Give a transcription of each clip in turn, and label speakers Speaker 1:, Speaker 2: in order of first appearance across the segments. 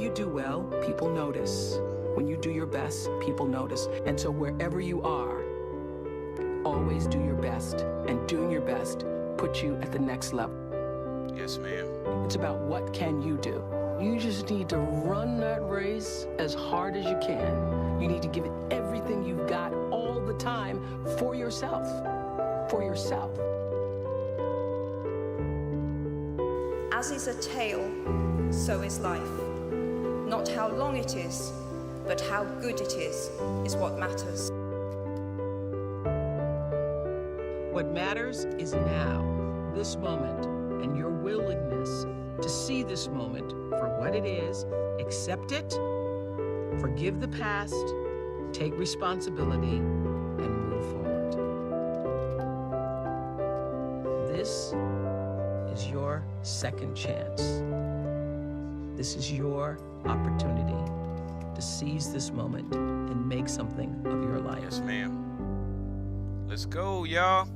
Speaker 1: when you do well, people notice. When you do your best, people notice. And so wherever you are, always do your best. And doing your best puts you at the next level.
Speaker 2: Yes, ma'am.
Speaker 1: It's about what can you do. You just need to run that race as hard as you can. You need to give it everything you've got all the time for yourself. For yourself.
Speaker 3: As is a tale, so is life. Not how long it is, but how good it is what matters.
Speaker 1: What matters is now, this moment, and your willingness to see this moment for what it is, accept it, forgive the past, take responsibility, and move forward. This is your second chance. This is your opportunity to seize this moment and make something of your life.
Speaker 2: Yes, ma'am. Let's go, y'all.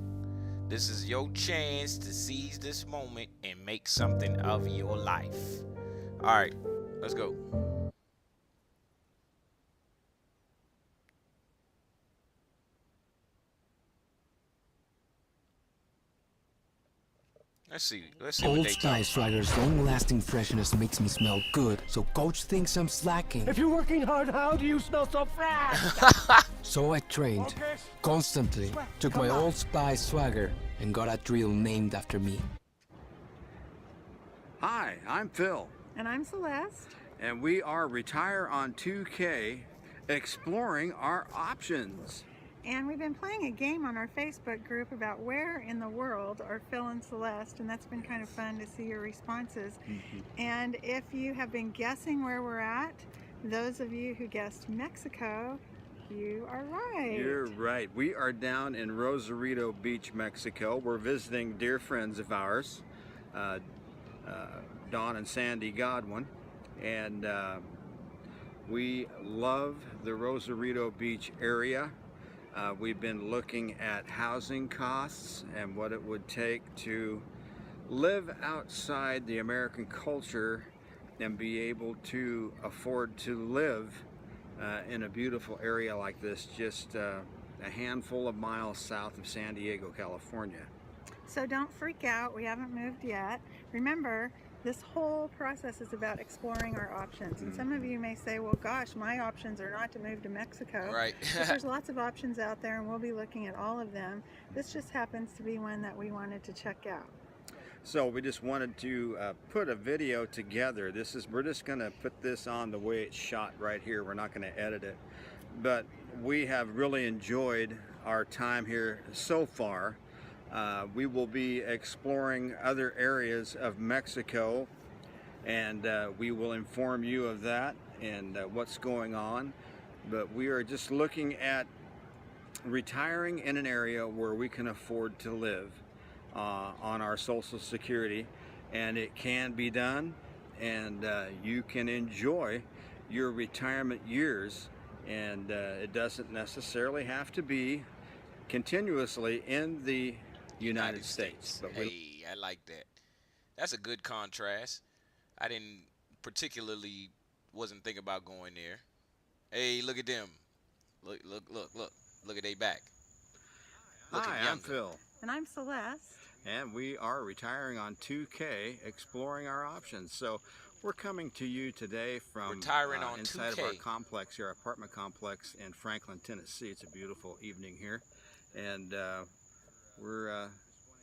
Speaker 2: This is your chance to seize this moment and make something of your life. All right, let's go. Let's see what
Speaker 4: Old
Speaker 2: they
Speaker 4: Spice Strider's long-lasting freshness makes me smell good, so Coach thinks I'm slacking.
Speaker 5: If you're working hard, how do you smell so fresh?
Speaker 4: So I trained, constantly, took my Old Spice swagger, and got a drill named after me.
Speaker 6: Hi, I'm Phil.
Speaker 7: And I'm Celeste.
Speaker 6: And we are Retire on 2K, exploring our options.
Speaker 7: And we've been playing a game on our Facebook group about where in the world are Phil and Celeste, and that's been kind of fun to see your responses. And if you have been guessing where we're at, those of you who guessed Mexico, you are right.
Speaker 6: You're right. We are down in Rosarito Beach, Mexico. We're visiting dear friends of ours, Don and Sandy Godwin, and we love the Rosarito Beach area. We've been looking at housing costs and what it would take to live outside the American culture and be able to afford to live in a beautiful area like this, just a handful of miles south of San Diego, California.
Speaker 7: So don't freak out, we haven't moved yet. Remember, this whole process is about exploring our options. And some of you may say, well, gosh, my options are not to move to Mexico.
Speaker 2: Right.
Speaker 7: But there's lots of options out there, and we'll be looking at all of them. This just happens to be one that we wanted to check out.
Speaker 6: So we just wanted to put a video together. We're just going to put this on the way it's shot right here. We're not going to edit it. But we have really enjoyed our time here so far. We will be exploring other areas of Mexico, and we will inform you of that and what's going on. But we are just looking at retiring in an area where we can afford to live on our Social Security, and it can be done, and you can enjoy your retirement years, and it doesn't necessarily have to be continuously in the United States. But
Speaker 2: hey, I like that. That's a good contrast. I didn't particularly wasn't thinking about going there. Hey, look at them. Look at they back.
Speaker 6: Hi, I'm Phil.
Speaker 7: And I'm Celeste.
Speaker 6: And we are retiring on 2K, exploring our options. So we're coming to you today from
Speaker 2: Retiring on
Speaker 6: inside
Speaker 2: 2K.
Speaker 6: of our complex here, our apartment complex in Franklin, Tennessee. It's a beautiful evening here. And we're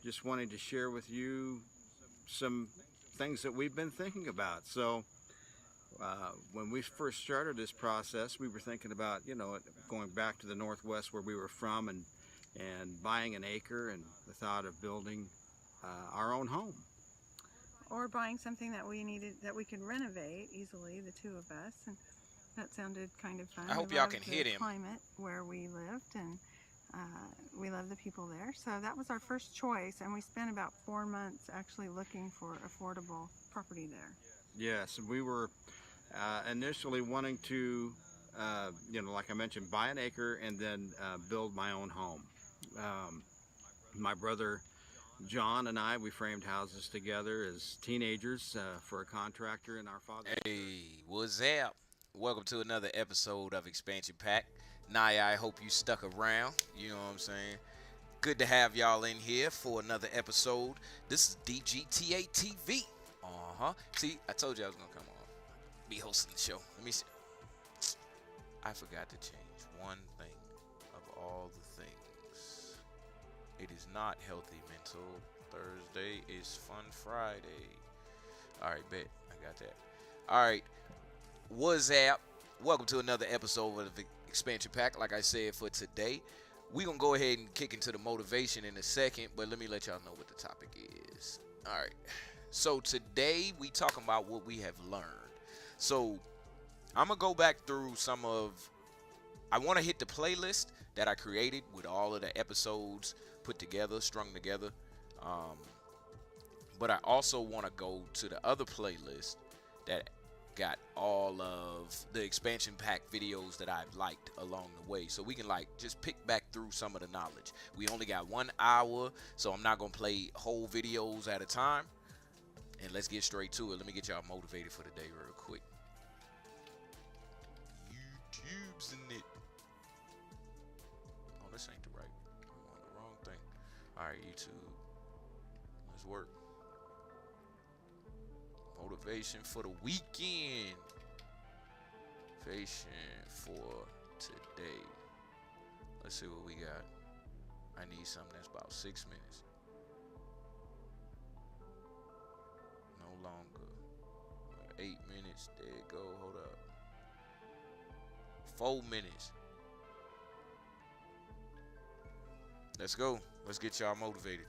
Speaker 6: just wanting to share with you some things that we've been thinking about. So when we first started this process, we were thinking about, going back to the Northwest where we were from and buying an acre, and the thought of building our own home.
Speaker 7: Or buying something that we needed, that we could renovate easily, the two of us. And that sounded kind of fun.
Speaker 2: I hope
Speaker 7: We
Speaker 2: y'all
Speaker 7: loved
Speaker 2: can
Speaker 7: the
Speaker 2: hear them.
Speaker 7: climate where we lived, and we love the people there. So that was our first choice, and we spent about 4 months actually looking for affordable property there.
Speaker 6: Yes, we were initially wanting to, like I mentioned, buy an acre and then build my own home. My brother John and I, we framed houses together as teenagers for a contractor in our father's church.
Speaker 2: Hey, what's up? Welcome to another episode of Expansion Pack. Naya, I hope you stuck around. You know what I'm saying? Good to have y'all in here for another episode. This is DGTA TV. See, I told you I was gonna come on. Be hosting the show. Let me see. I forgot to change one thing of all the things. It is not Healthy Mental Thursday. It's Fun Friday. Alright, bet. I got that. Alright. What's up? Welcome to another episode of the Expansion Pack. Like I said, for today, we're going to go ahead and kick into the motivation in a second, but let me let y'all know what the topic is. Alright. So today, we talking about what we have learned. So, I'm going to go back through some of... I want to hit the playlist that I created with all of the episodes put together, strung together. But I also want to go to the other playlist that got all of the expansion pack videos that I've liked along the way, so we can like just pick back through some of the knowledge. We only got 1 hour, so I'm not gonna play whole videos at a time, and let's get straight to it. Let me get y'all motivated for the day real quick. YouTube's in it. Oh, this ain't the right. I'm on the wrong thing. All right, YouTube, let's work. Motivation for the weekend. Motivation for today. Let's see what we got. I need something that's about 6 minutes. No longer. 8 minutes. There you go. Hold up. 4 minutes. Let's go. Let's get y'all motivated.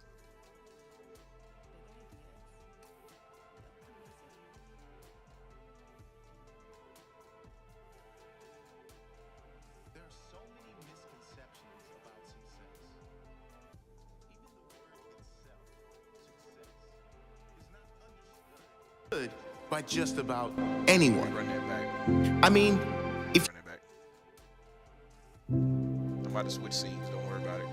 Speaker 8: By just about anyone.
Speaker 2: Run that back.
Speaker 8: I mean, if
Speaker 2: Run that back. I'm about to switch scenes. Don't worry about it.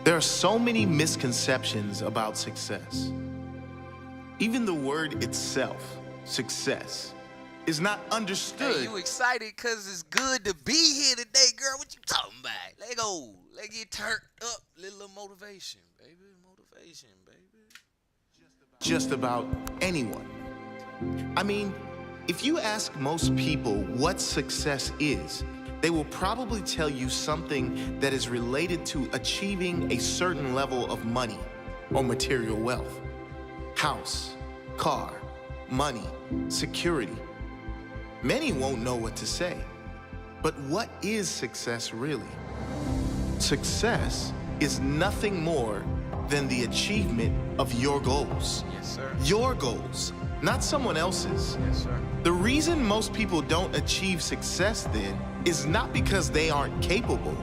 Speaker 8: there are so many misconceptions about success, even the word itself, success, is not understood.
Speaker 2: Hey, you excited because it's good to be here today, girl? What you talking about? Let go. Let get turned up. Little motivation, baby. Motivation, baby.
Speaker 8: Just about anyone. I mean, if you ask most people what success is, they will probably tell you something that is related to achieving a certain level of money or material wealth. House, car, money, security. Many won't know what to say. But what is success really? Success is nothing more than the achievement of your goals.
Speaker 2: Yes, sir.
Speaker 8: Your goals, not someone else's.
Speaker 2: Yes, sir.
Speaker 8: The reason most people don't achieve success then is not because they aren't capable,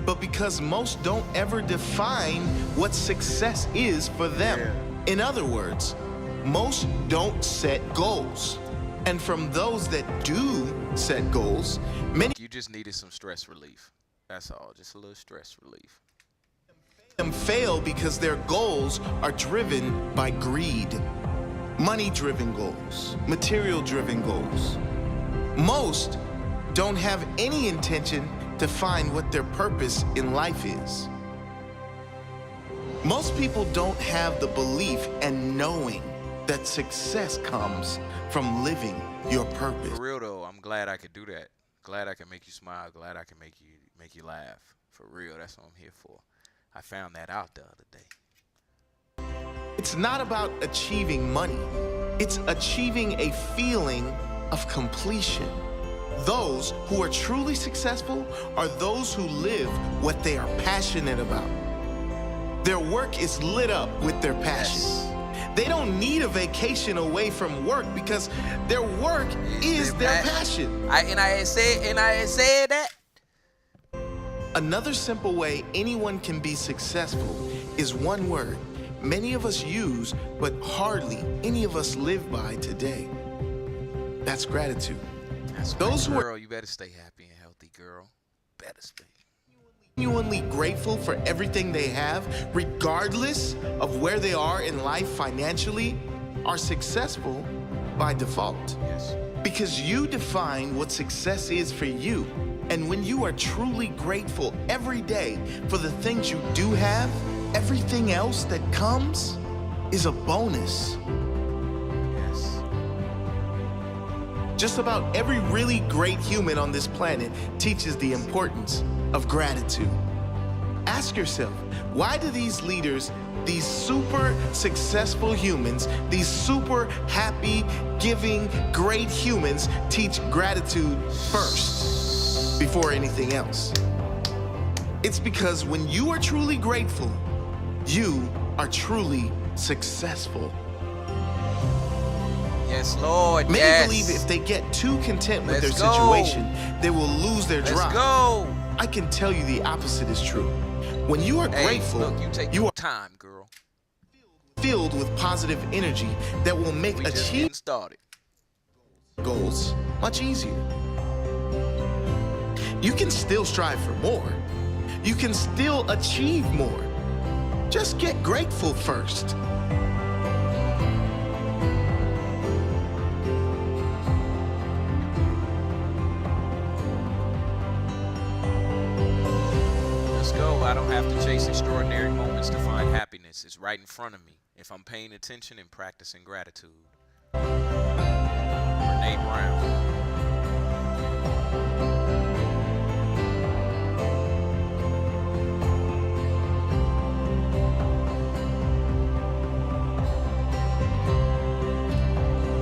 Speaker 8: but because most don't ever define what success is for them.
Speaker 2: Yeah.
Speaker 8: In other words, most don't set goals. And from those that do set goals, many
Speaker 2: You just needed some stress relief. That's all. Just a little stress relief.
Speaker 8: of them fail because their goals are driven by greed. Money-driven goals, material-driven goals. Most don't have any intention to find what their purpose in life is. Most people don't have the belief and knowing that success comes from living your purpose.
Speaker 2: For real though, I'm glad I could do that. Glad I can make you smile. Glad I can make you laugh. For real, that's what I'm here for. I found that out the other day.
Speaker 8: It's not about achieving money. It's achieving a feeling of completion. Those who are truly successful are those who live what they are passionate about. Their work is lit up with their passion.
Speaker 2: Yes.
Speaker 8: They don't need a vacation away from work because their work is their passion.
Speaker 2: I had said that.
Speaker 8: Another simple way anyone can be successful is one word many of us use, but hardly any of us live by today. That's gratitude.
Speaker 2: That's
Speaker 8: Those
Speaker 2: right,
Speaker 8: who are
Speaker 2: girl, you better stay happy and healthy, girl. Better stay.
Speaker 8: genuinely grateful for everything they have, regardless of where they are in life financially, are successful by default.
Speaker 2: Yes.
Speaker 8: Because you define what success is for you. And when you are truly grateful every day for the things you do have, everything else that comes is a bonus.
Speaker 2: Yes.
Speaker 8: Just about every really great human on this planet teaches the importance of gratitude. Ask yourself, why do these leaders, these super successful humans, these super happy, giving, great humans teach gratitude first before anything else? It's because when you are truly grateful, you are truly successful.
Speaker 2: Yes, Lord.
Speaker 8: Many
Speaker 2: Yes.
Speaker 8: believe if they get too content with their
Speaker 2: Let's go.
Speaker 8: situation, they will lose their
Speaker 2: Let's
Speaker 8: drive.
Speaker 2: go.
Speaker 8: I can tell you the opposite is true. When you are
Speaker 2: Hey,
Speaker 8: grateful,
Speaker 2: look, you take
Speaker 8: you
Speaker 2: your
Speaker 8: are
Speaker 2: time, girl.
Speaker 8: filled with positive energy that will make
Speaker 2: We just
Speaker 8: achieving
Speaker 2: getting started.
Speaker 8: goals much easier. You can still strive for more. You can still achieve more. Just get grateful first.
Speaker 2: Let's go. I don't have to chase extraordinary moments to find happiness. It's right in front of me if I'm paying attention and practicing gratitude. Brene Brown.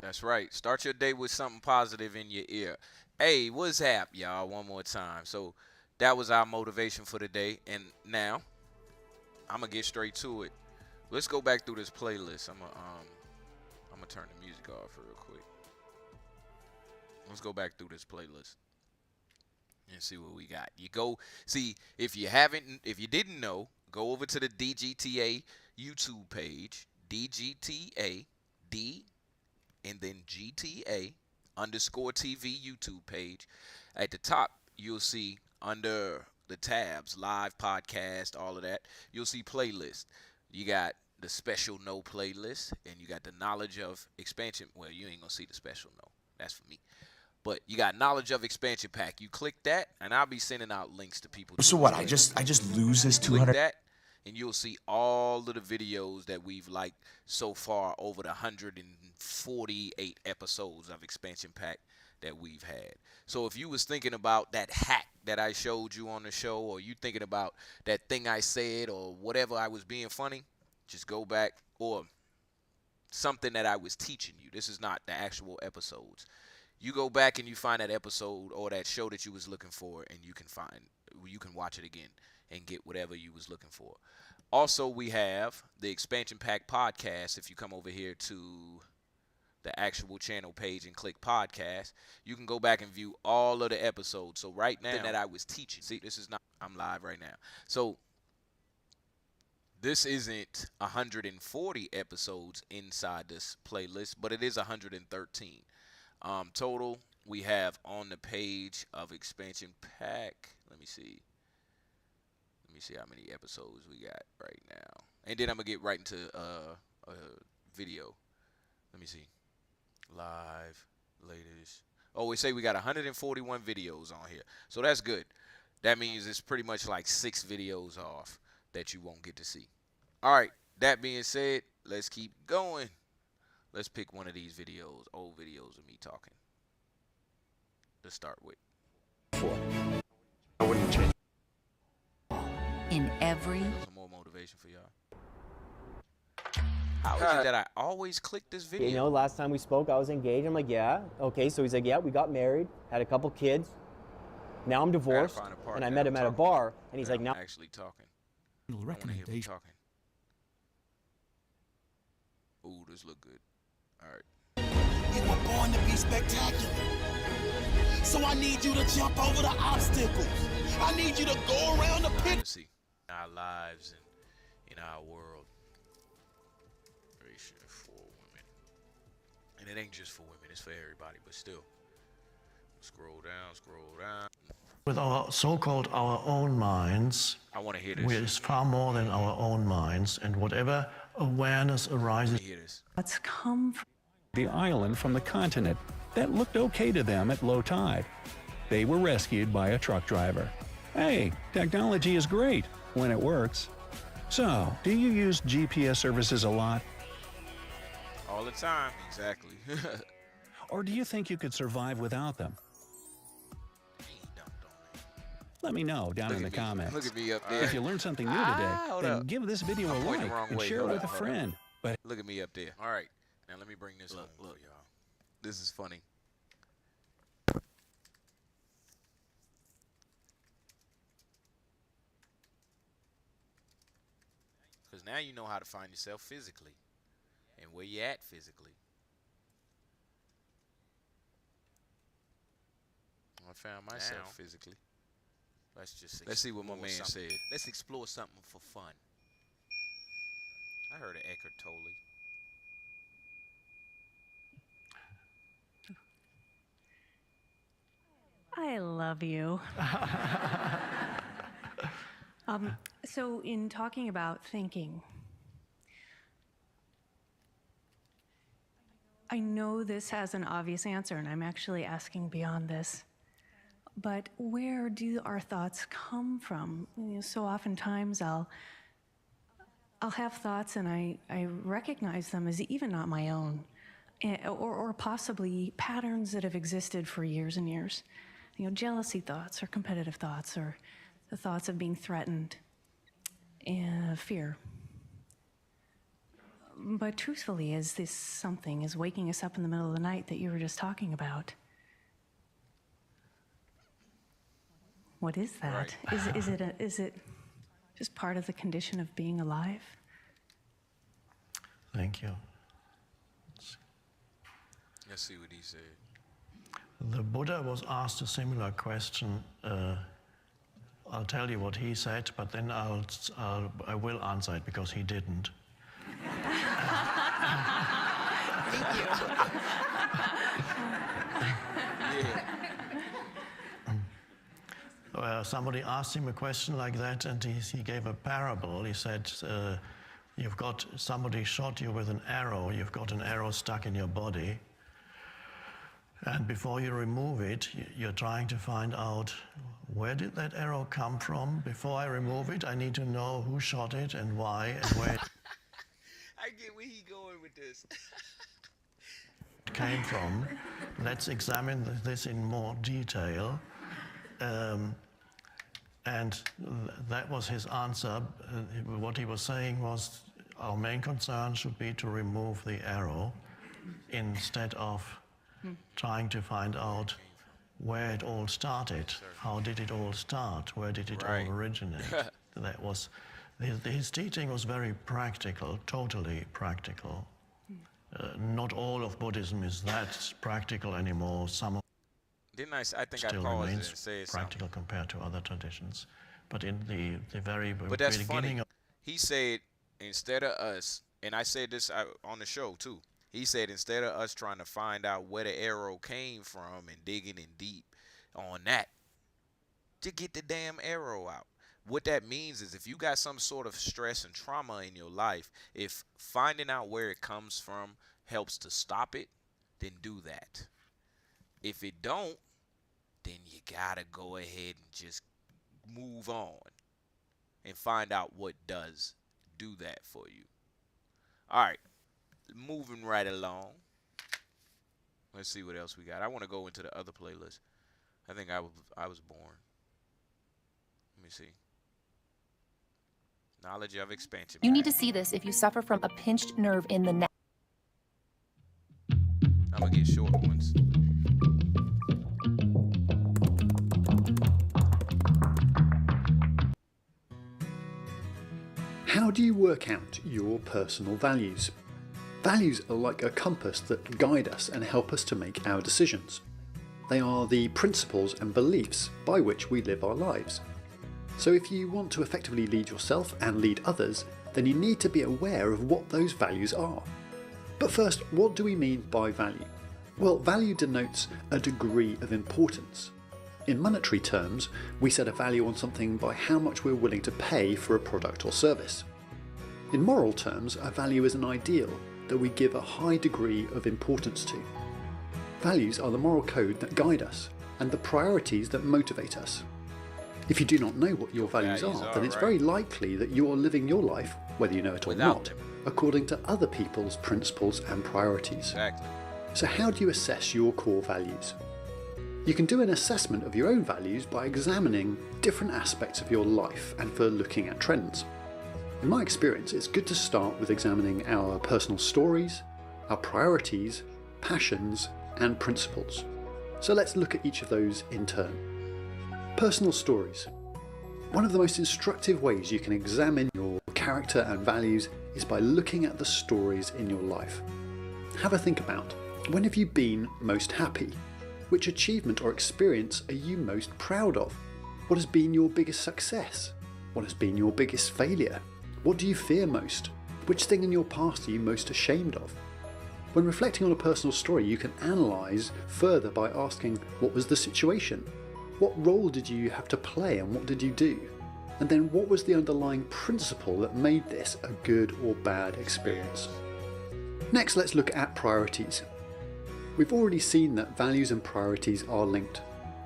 Speaker 2: That's right. Start your day with something positive in your ear. Hey, what's up, y'all? One more time. So that was our motivation for the day. And now I'm gonna get straight to it. Let's go back through this playlist. I'm gonna turn the music off real quick. Let's go back through this playlist and see what we got. You go see if you didn't know, go over to the DGTA YouTube page, DGTA D and then GTA _ TV YouTube page. At the top, you'll see under the tabs, live podcast, all of that, you'll see playlist. You got the special no playlist, and you got the knowledge of expansion. Well, you ain't gonna see the special no. That's for me. But you got knowledge of expansion pack. You click that, and I'll be sending out links to people.
Speaker 9: So what? I just lose this
Speaker 2: Click
Speaker 9: 200.
Speaker 2: that, and you'll see all of the videos that we've liked so far over the 148 episodes of expansion pack that we've had. So if you was thinking about that hack that I showed you on the show, or you thinking about that thing I said, or whatever I was being funny, just go back, or something that I was teaching you. This is not the actual episodes. You go back and you find that episode or that show that you was looking for, and you can watch it again and get whatever you was looking for. Also, we have the Expansion Pack podcast. If you come over here to the actual channel page and click podcast, you can go back and view all of the episodes. So right now that I was teaching, see, this is not, I'm live right now. So this isn't 140 episodes inside this playlist, but it is 113. Total, we have on the page of Expansion Pack. Let me see how many episodes we got right now. And then I'm going to get right into a video. Let me see. Live, latest. Oh, we say we got 141 videos on here. So that's good. That means it's pretty much like 6 videos off that you won't get to see. All right. That being said, let's keep going. Let's pick one of these videos, old videos of me talking, to start with.
Speaker 9: I wouldn't change.
Speaker 10: In every
Speaker 2: Some more motivation for y'all. How is it that I always click this video?
Speaker 11: You know, last time we spoke, I was engaged. I'm like, yeah. Okay, so he's like, yeah, we got married, had a couple kids. Now I'm divorced, and I met him at a bar, and he's like, now
Speaker 2: I'm actually talking. I want to hear him talking. Ooh, this look good. All right.
Speaker 12: You were born to be spectacular. So I need you to jump over the obstacles. I need you to go around the pit.
Speaker 2: See our lives and in our world. For women. And it ain't just for women, it's for everybody, but still. Scroll down, scroll down.
Speaker 13: With our so-called our own minds,
Speaker 2: I want to hear this.
Speaker 13: which is far more than our own minds, and whatever awareness arises.
Speaker 14: What's come from the island from the continent that looked okay to them at low tide. They were rescued by a truck driver. Hey, technology is great when it works. So, do you use GPS services a lot?
Speaker 2: All the time. Exactly.
Speaker 14: Or do you think you could survive without them? Let me know down in the comments.
Speaker 2: Look at me up there.
Speaker 14: If you learned something new today, then give this video a like and share it with a friend. But
Speaker 2: look at me up there. All right, now let me bring this up. Look, y'all. This is funny. Because now you know how to find yourself physically and where you're at physically. I found myself physically. Let's see what my man said. Let's explore something for fun. I heard of Eckhart Tolle.
Speaker 15: I love you. So in talking about thinking, I know this has an obvious answer, and I'm actually asking beyond this. But where do our thoughts come from? You know, so oftentimes I'll have thoughts and I recognize them as even not my own, or possibly patterns that have existed for years and years. You know, jealousy thoughts or competitive thoughts or the thoughts of being threatened and fear. But truthfully, is this something is waking us up in the middle of the night that you were just talking about? What is that? Right. Is it just part of the condition of being alive?
Speaker 13: Thank you.
Speaker 2: Let's see what he said.
Speaker 13: The Buddha was asked a similar question. I'll tell you what he said, but then I will answer it because he didn't.
Speaker 15: Thank you.
Speaker 13: Somebody asked him a question like that, and he gave a parable. He said, you've got somebody shot you with an arrow. You've got an arrow stuck in your body. And before you remove it, you're trying to find out, where did that arrow come from? Before I remove it, I need to know who shot it and why and where
Speaker 2: I get where he going with this.
Speaker 13: it came from. Let's examine this in more detail. And that was his answer. What he was saying was, our main concern should be to remove the arrow instead of trying to find out where it all started. How did it all start? Where did it all originate? That was, his teaching was very practical, totally practical. Not all of Buddhism is that practical anymore. Some
Speaker 2: Didn't I think
Speaker 13: still
Speaker 2: I paused
Speaker 13: remains
Speaker 2: and said
Speaker 13: practical
Speaker 2: something.
Speaker 13: compared to other traditions. But in the very
Speaker 2: But that's
Speaker 13: beginning
Speaker 2: funny.
Speaker 13: of
Speaker 2: He said, instead of us, and I said this on the show too, he said instead of us trying to find out where the arrow came from and digging in deep on that, to get the damn arrow out. What that means is if you got some sort of stress and trauma in your life, if finding out where it comes from helps to stop it, then do that. If it don't, then you gotta go ahead and just move on and find out what does do that for you. All right, moving right along. Let's see what else we got. I want to go into the other playlist. I think I was born. Let me see. Knowledge of expansion.
Speaker 16: You need to see this if you suffer from a pinched nerve in the neck.
Speaker 2: I'm gonna get short ones.
Speaker 17: How do you work out your personal values? Values are like a compass that guide us and help us to make our decisions. They are the principles and beliefs by which we live our lives. So if you want to effectively lead yourself and lead others, then you need to be aware of what those values are. But first, what do we mean by value? Well, value denotes a degree of importance. In monetary terms, we set a value on something by how much we're willing to pay for a product or service. In moral terms, a value is an ideal that we give a high degree of importance to. Values are the moral code that guide us and the priorities that motivate us. If you do not know what your values are, then it's very likely that you're living your life, whether you know it or not, according to other people's principles and priorities.
Speaker 2: Exactly.
Speaker 17: So how do you assess your core values? You can do an assessment of your own values by examining different aspects of your life and for looking at trends. In my experience, it's good to start with examining our personal stories, our priorities, passions, and principles. So let's look at each of those in turn. Personal stories. One of the most instructive ways you can examine your character and values is by looking at the stories in your life. Have a think about, when have you been most happy? Which achievement or experience are you most proud of? What has been your biggest success? What has been your biggest failure? What do you fear most? Which thing in your past are you most ashamed of? When reflecting on a personal story, you can analyse further by asking, what was the situation? What role did you have to play and what did you do? And then what was the underlying principle that made this a good or bad experience? Next, let's look at priorities. We've already seen that values and priorities are linked.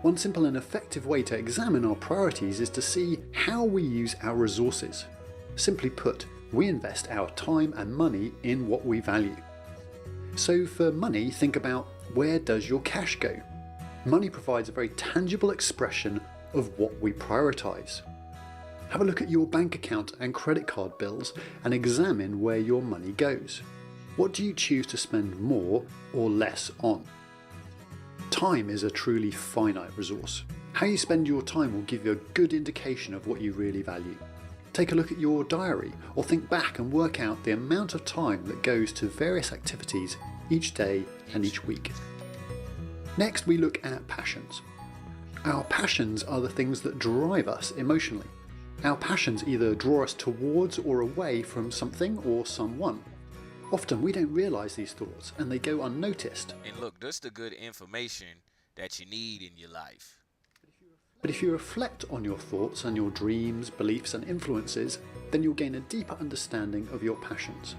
Speaker 17: One simple and effective way to examine our priorities is to see how we use our resources. Simply put, we invest our time and money in what we value. So for money, think about, where does your cash go? Money provides a very tangible expression of what we prioritise. Have a look at your bank account and credit card bills and examine where your money goes. What do you choose to spend more or less on? Time is a truly finite resource. How you spend your time will give you a good indication of what you really value. Take a look at your diary or think back and work out the amount of time that goes to various activities each day and each week. Next, we look at passions. Our passions are the things that drive us emotionally. Our passions either draw us towards or away from something or someone. Often we don't realise these thoughts and they go unnoticed.
Speaker 2: And look, that's the good information that you need in your life.
Speaker 17: But if you reflect on your thoughts and your dreams, beliefs and influences, then you'll gain a deeper understanding of your passions.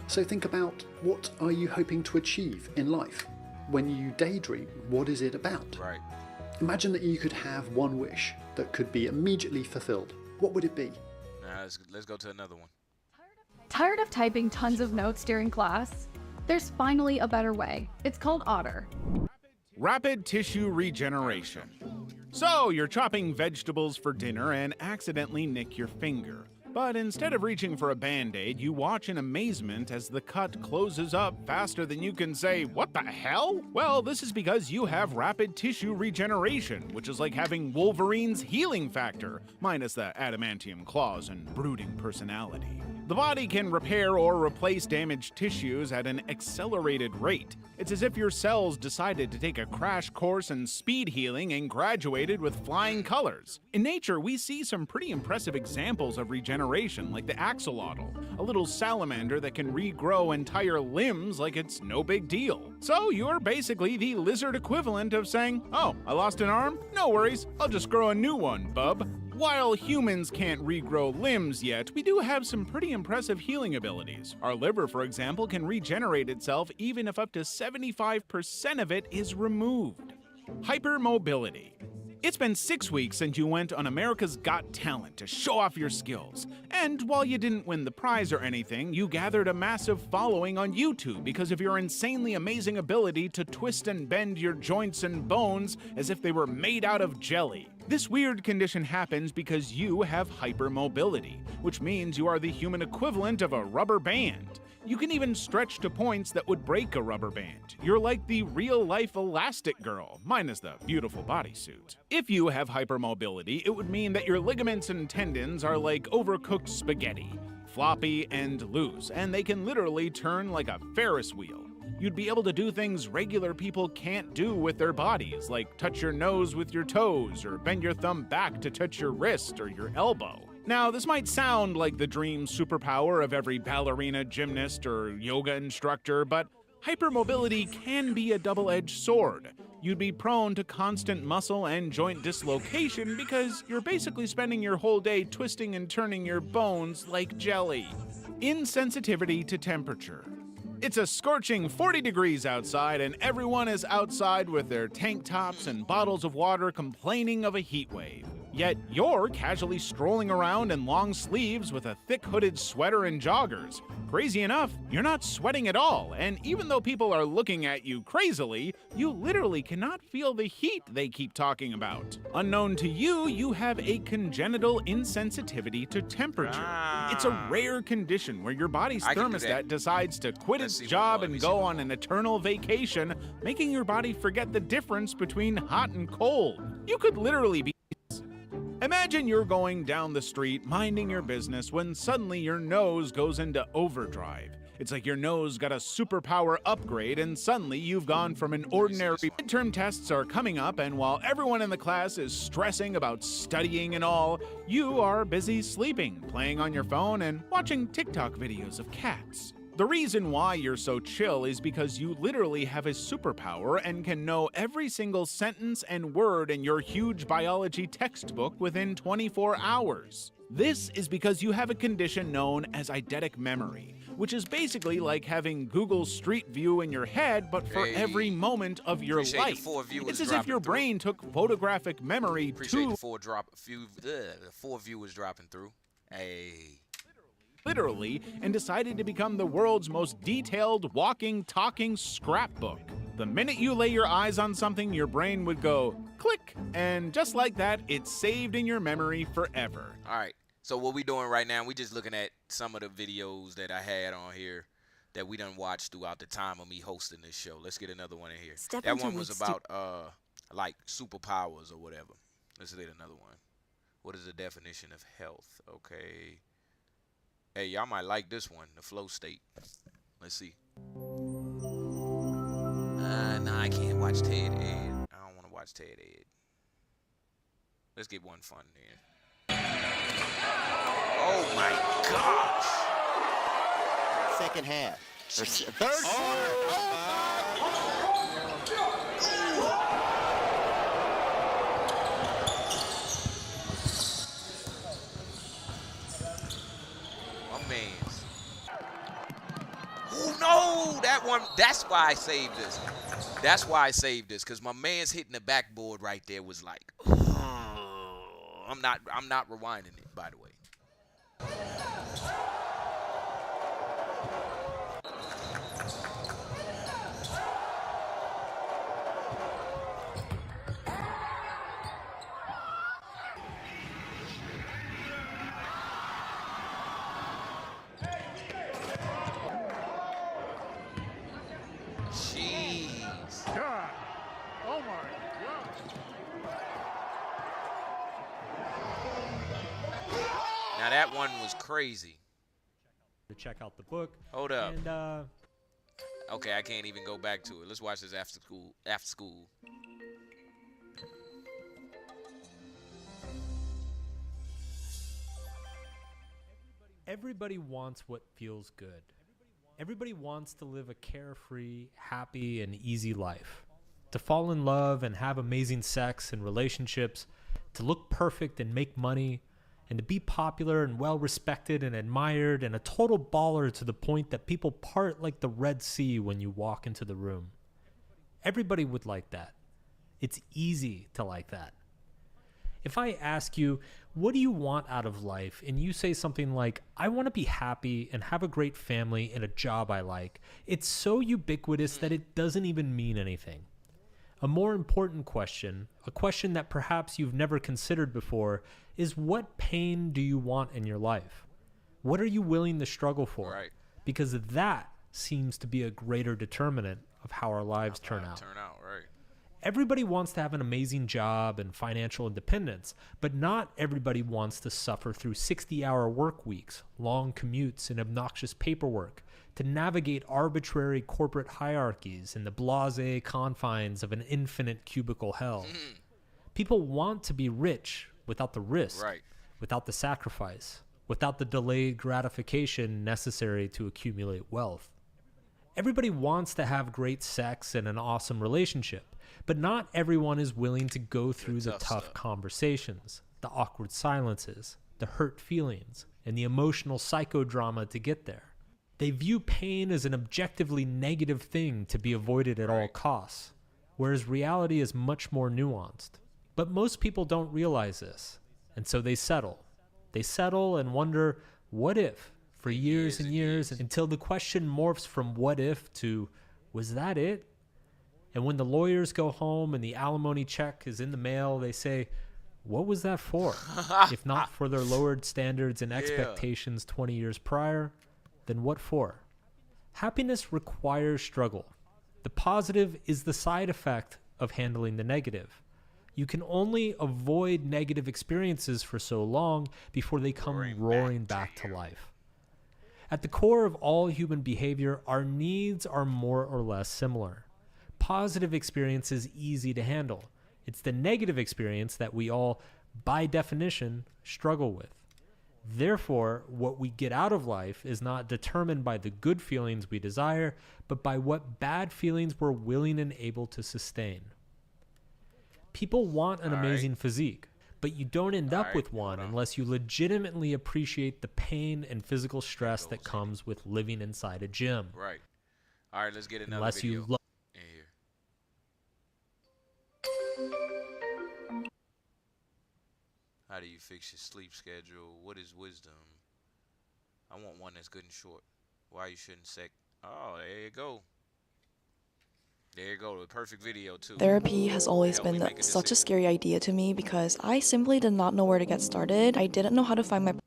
Speaker 17: So think about, what are you hoping to achieve in life? When you daydream, what is it about?
Speaker 2: Right.
Speaker 17: Imagine that you could have one wish that could be immediately fulfilled. What would it be?
Speaker 2: Now let's go to another one.
Speaker 18: Tired of typing tons of notes during class? There's finally a better way. It's called Otter.
Speaker 19: Rapid tissue regeneration. So you're chopping vegetables for dinner and accidentally nick your finger. But instead of reaching for a Band-Aid, you watch in amazement as the cut closes up faster than you can say, "What the hell?" Well, this is because you have rapid tissue regeneration, which is like having Wolverine's healing factor, minus the adamantium claws and brooding personality. The body can repair or replace damaged tissues at an accelerated rate. It's as if your cells decided to take a crash course in speed healing and graduated with flying colors. In nature, we see some pretty impressive examples of regeneration, like the axolotl, a little salamander that can regrow entire limbs like it's no big deal. So you're basically the lizard equivalent of saying, "Oh, I lost an arm? No worries, I'll just grow a new one, bub." While humans can't regrow limbs yet, we do have some pretty impressive healing abilities. Our liver, for example, can regenerate itself even if up to 75% of it is removed. Hypermobility. It's been 6 weeks since you went on America's Got Talent to show off your skills. And while you didn't win the prize or anything, you gathered a massive following on YouTube because of your insanely amazing ability to twist and bend your joints and bones as if they were made out of jelly. This weird condition happens because you have hypermobility, which means you are the human equivalent of a rubber band. You can even stretch to points that would break a rubber band. You're like the real-life Elastic Girl, minus the beautiful bodysuit. If you have hypermobility, it would mean that your ligaments and tendons are like overcooked spaghetti, floppy and loose, and they can literally turn like a Ferris wheel. You'd be able to do things regular people can't do with their bodies, like touch your nose with your toes, or bend your thumb back to touch your wrist or your elbow. Now, this might sound like the dream superpower of every ballerina, gymnast, or yoga instructor, but hypermobility can be a double-edged sword. you'd be prone to constant muscle and joint dislocation because you're basically spending your whole day twisting and turning your bones like jelly. Insensitivity to temperature. It's a scorching 40 degrees outside, and everyone is outside with their tank tops and bottles of water complaining of a heat wave. Yet you're casually strolling around in long sleeves with a thick hooded sweater and joggers. Crazy enough, you're not sweating at all, and even though people are looking at you crazily, you literally cannot feel the heat they keep talking about. Unknown to you, you have a congenital insensitivity to temperature. It's a rare condition where your body's thermostat decides to quit its job and go on an eternal vacation, making your body forget the difference between hot and cold. You could literally be. Imagine you're going down the street, minding your business, when suddenly your nose goes into overdrive. It's like your nose got a superpower upgrade, and suddenly you've gone from an ordinary. Midterm tests are coming up, and while everyone in the class is stressing about studying and all, you are busy sleeping, playing on your phone, and watching TikTok videos of cats. The reason why you're so chill is because you literally have a superpower and can know every single sentence and word in your huge biology textbook within 24 hours. This is because you have a condition known as eidetic memory, which is basically like having Google Street View in your head, but for every moment of your life. It's as if your brain took photographic memory
Speaker 2: Appreciate the four viewers dropping through. Hey.
Speaker 19: Literally, and decided to become the world's most detailed walking, talking scrapbook. The minute you lay your eyes on something, your brain would go click, and just like that, it's saved in your memory forever.
Speaker 2: All right, so what we doing right now, we just looking at some of the videos that I had on here that we done watched throughout the time of me hosting this show. Let's get another one in here. That one was about like superpowers or whatever. Let's get another one. What is the definition of health? Okay. Hey, y'all might like this one, the flow state. Let's see. Nah, I can't watch Ted Ed. I don't want to watch Ted Ed. Let's get one fun then. Oh my gosh!
Speaker 20: Second half. Third quarter.
Speaker 2: Oh no, that one. That's why I saved this. That's why I saved this, because my man's hitting the backboard right there was like, I'm not rewinding it, by the way. Now that one was crazy.
Speaker 21: To check out the book.
Speaker 2: Hold up.
Speaker 21: And,
Speaker 2: okay, I can't even go back to it. Let's watch this after school.
Speaker 21: Everybody wants what feels good. Everybody wants to live a carefree, happy, and easy life. To fall in love and have amazing sex and relationships. To look perfect and make money. And to be popular and well-respected and admired and a total baller to the point that people part like the Red Sea when you walk into the room. Everybody would like that. It's easy to like that. If I ask you, what do you want out of life? And you say something like, I want to be happy and have a great family and a job I like. It's so ubiquitous that it doesn't even mean anything. A more important question, a question that perhaps you've never considered before, is what pain do you want in your life? What are you willing to struggle for?
Speaker 2: Right.
Speaker 21: Because that seems to be a greater determinant of how our lives turn out.
Speaker 2: Right.
Speaker 21: Everybody wants to have an amazing job and financial independence, but not everybody wants to suffer through 60-hour work weeks, long commutes, and obnoxious paperwork, to navigate arbitrary corporate hierarchies and the blasé confines of an infinite cubicle hell. People want to be rich without the risk, without the sacrifice, without the delayed gratification necessary to accumulate wealth. Everybody wants to have great sex and an awesome relationship, but not everyone is willing to go through the tough conversations, the awkward silences, the hurt feelings, and the emotional psychodrama to get there. They view pain as an objectively negative thing to be avoided at all costs, whereas reality is much more nuanced. But most people don't realize this, and so they settle. They settle and wonder, what if? For years and years, until the question morphs from what if to, was that it? And when the lawyers go home and the alimony check is in the mail, they say, what was that for? If not for their lowered standards and expectations 20 years prior, then what for? Happiness requires struggle. The positive is the side effect of handling the negative. You can only avoid negative experiences for so long before they come roaring back to life. At the core of all human behavior, our needs are more or less similar. Positive experience is easy to handle. It's the negative experience that we all, by definition, struggle with. Therefore, what we get out of life is not determined by the good feelings we desire, but by what bad feelings we're willing and able to sustain. People want an amazing physique, but you don't end up with one unless you legitimately appreciate the pain and physical stress that comes with living inside a gym.
Speaker 2: Right. All right, let's get another
Speaker 21: Unless
Speaker 2: video
Speaker 21: you love
Speaker 2: in here. How do you fix your sleep schedule? What is wisdom? I want one that's good and short. Why you shouldn't sec? Oh, there you go. There you go, the perfect video too.
Speaker 3: Therapy has always been such a scary idea to me because I simply did not know where to get started. I didn't know how to find my...
Speaker 2: Hey,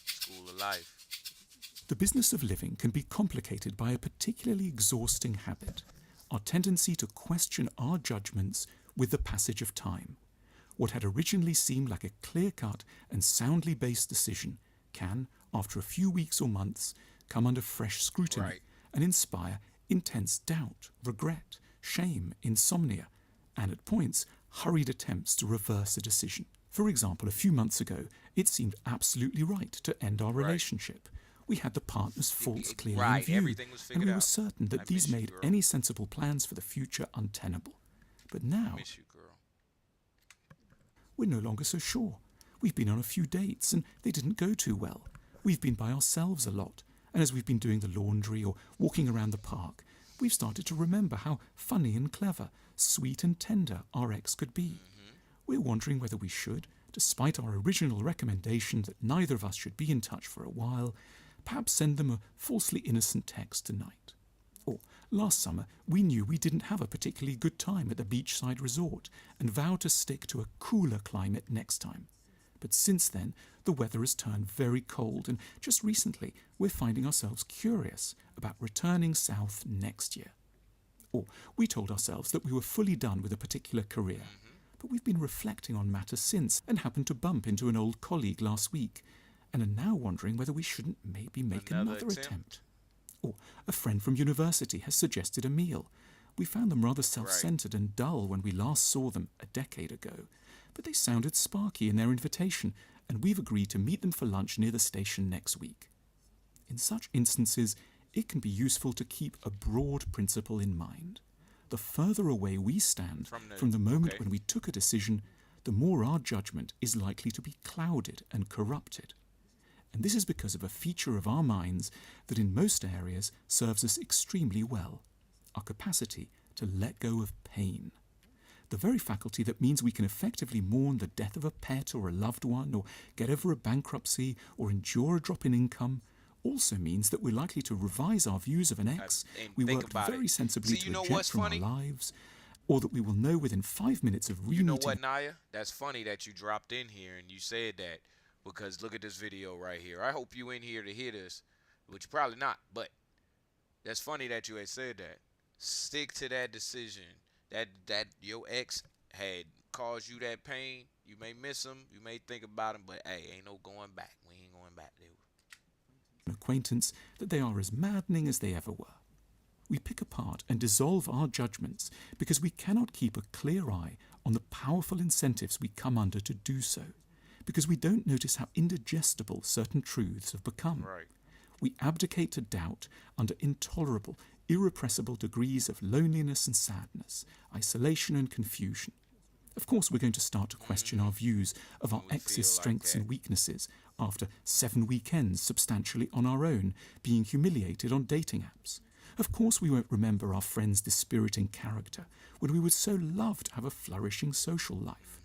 Speaker 2: school of life.
Speaker 22: The business of living can be complicated by a particularly exhausting habit, our tendency to question our judgments with the passage of time. What had originally seemed like a clear-cut and soundly based decision can, after a few weeks or months, come under fresh scrutiny and inspire intense doubt, regret, shame, insomnia, and at points, hurried attempts to reverse a decision. For example, a few months ago, it seemed absolutely right to end our relationship. We had the partner's faults clearly in view, and we were certain that these made any sensible plans for the future untenable. But now, we're no longer so sure. We've been on a few dates, and they didn't go too well. We've been by ourselves a lot, and as we've been doing the laundry or walking around the park, we've started to remember how funny and clever, sweet and tender our ex could be. We're wondering whether we should, despite our original recommendation that neither of us should be in touch for a while, perhaps send them a falsely innocent text tonight. Or, last summer, we knew we didn't have a particularly good time at the beachside resort and vowed to stick to a cooler climate next time. But since then, the weather has turned very cold, and just recently, we're finding ourselves curious about returning south next year. Or we told ourselves that we were fully done with a particular career, but we've been reflecting on matters since and happened to bump into an old colleague last week, and are now wondering whether we shouldn't maybe make another attempt. Or a friend from university has suggested a meal. We found them rather self-centered and dull when we last saw them a decade ago, but they sounded sparky in their invitation, and we've agreed to meet them for lunch near the station next week. In such instances, it can be useful to keep a broad principle in mind. The further away we stand from the moment when we took a decision, the more our judgment is likely to be clouded and corrupted. And this is because of a feature of our minds that in most areas serves us extremely well, our capacity to let go of pain. The very faculty that means we can effectively mourn the death of a pet or a loved one, or get over a bankruptcy, or endure a drop in income, also means that we're likely to revise our views of an ex we worked very sensibly to eject from our lives, or that we will know within 5 minutes of remeeting.
Speaker 2: You know what, Naya? That's funny that you dropped in here and you said that, because look at this video right here. I hope you in here to hear this, which probably not, but that's funny that you had said that. Stick to that decision. That your ex had caused you that pain. You may miss him, you may think about him, but hey, ain't no going back. We ain't going back there.
Speaker 22: An acquaintance that they are as maddening as they ever were. We pick apart and dissolve our judgments because we cannot keep a clear eye on the powerful incentives we come under to do so, because we don't notice how indigestible certain truths have become. we abdicate to doubt under intolerable, irrepressible degrees of loneliness and sadness, isolation and confusion. Of course, we're going to start to question our views of our ex's strengths and weaknesses after 7 weekends substantially on our own, being humiliated on dating apps. Of course, we won't remember our friend's dispiriting character when we would so love to have a flourishing social life.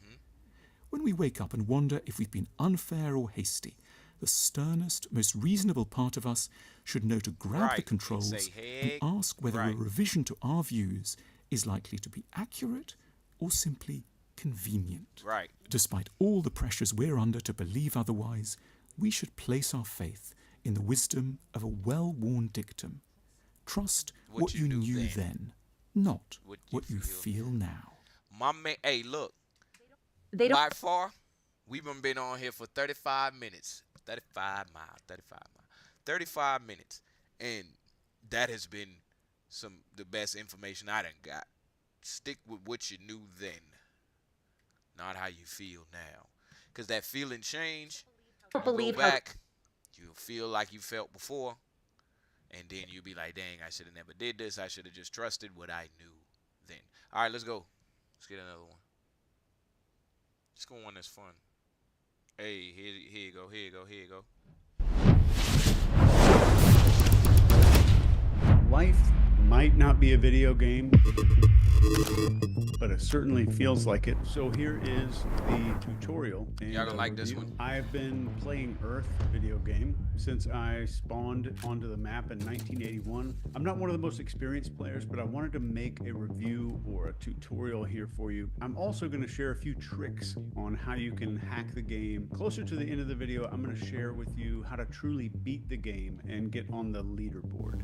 Speaker 22: When we wake up and wonder if we've been unfair or hasty, the sternest, most reasonable part of us should know to grab the controls and ask whether a revision to our views is likely to be accurate or simply convenient.
Speaker 2: Right.
Speaker 22: Despite all the pressures we're under to believe otherwise, we should place our faith in the wisdom of a well-worn dictum. Trust what you knew then, not what you feel now.
Speaker 2: My man, hey, look.
Speaker 16: They don't.
Speaker 2: By far, we've been on here for 35 minutes. 35 minutes. And that has been the best information I done got. Stick with what you knew then, not how you feel now. Because that feeling change, you go back, you'll feel like you felt before, and then you'll be like, dang, I should have never did this. I should have just trusted what I knew then. All right, let's go. Let's get another one. Let's go one that's fun. Hey, here you go.
Speaker 1: Life might not be a video game, but it certainly feels like it. So here is the tutorial.
Speaker 2: Y'all gonna like this one?
Speaker 1: I've been playing Earth video game since I spawned onto the map in 1981. I'm not one of the most experienced players, but I wanted to make a review or a tutorial here for you. I'm also going to share a few tricks on how you can hack the game. Closer to the end of the video, I'm going to share with you how to truly beat the game and get on the leaderboard.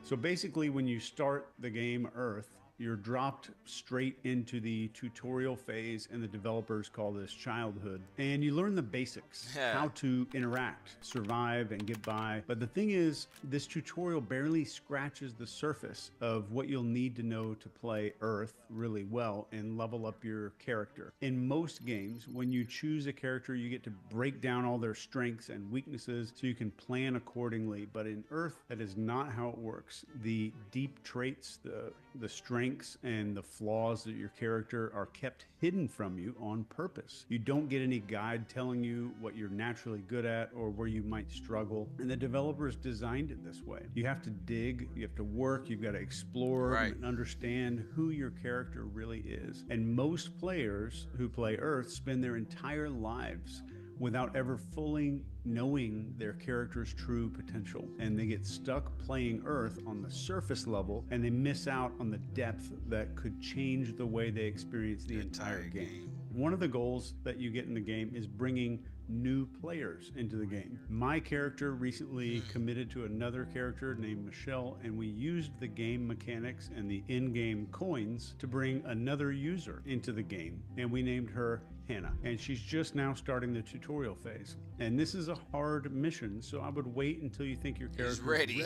Speaker 1: So basically, when you start the game Earth, you're dropped straight into the tutorial phase, and the developers call this childhood. And you learn the basics, how to interact, survive, and get by. But the thing is, this tutorial barely scratches the surface of what you'll need to know to play Earth really well and level up your character. In most games, when you choose a character, you get to break down all their strengths and weaknesses so you can plan accordingly. But in Earth, that is not how it works. The deep traits, the strengths, and the flaws of your character are kept hidden from you on purpose. You don't get any guide telling you what you're naturally good at or where you might struggle, and the developers designed it this way. You have to dig, you have to work, you've got to explore and understand who your character really is. And most players who play Earth spend their entire lives without ever fully knowing their character's true potential. And they get stuck playing Earth on the surface level, and they miss out on the depth that could change the way they experience the entire game. One of the goals that you get in the game is bringing new players into the game. My character recently committed to another character named Michelle, and we used the game mechanics and the in-game coins to bring another user into the game, and we named her Hannah, and she's just now starting the tutorial phase. And this is a hard mission, so I would wait until you think your character is ready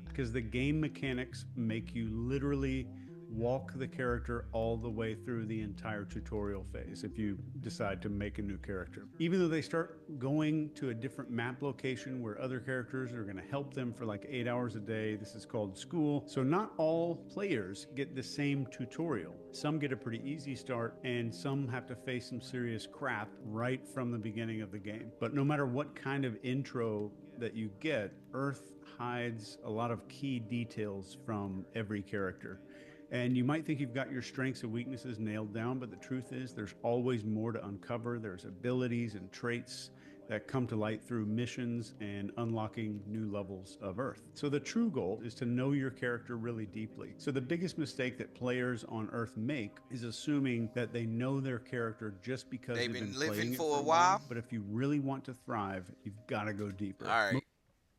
Speaker 1: because the game mechanics make you literally walk the character all the way through the entire tutorial phase if you decide to make a new character. Even though they start going to a different map location where other characters are going to help them for like 8 hours a day, this is called school. So not all players get the same tutorial. Some get a pretty easy start, and some have to face some serious crap right from the beginning of the game. But no matter what kind of intro that you get, Earth hides a lot of key details from every character. And you might think you've got your strengths and weaknesses nailed down, but the truth is there's always more to uncover. There's abilities and traits that come to light through missions and unlocking new levels of Earth. So the true goal is to know your character really deeply. So the biggest mistake that players on Earth make is assuming that they know their character just because they've been living for a while. But if you really want to thrive, you've got to go deeper.
Speaker 2: All right.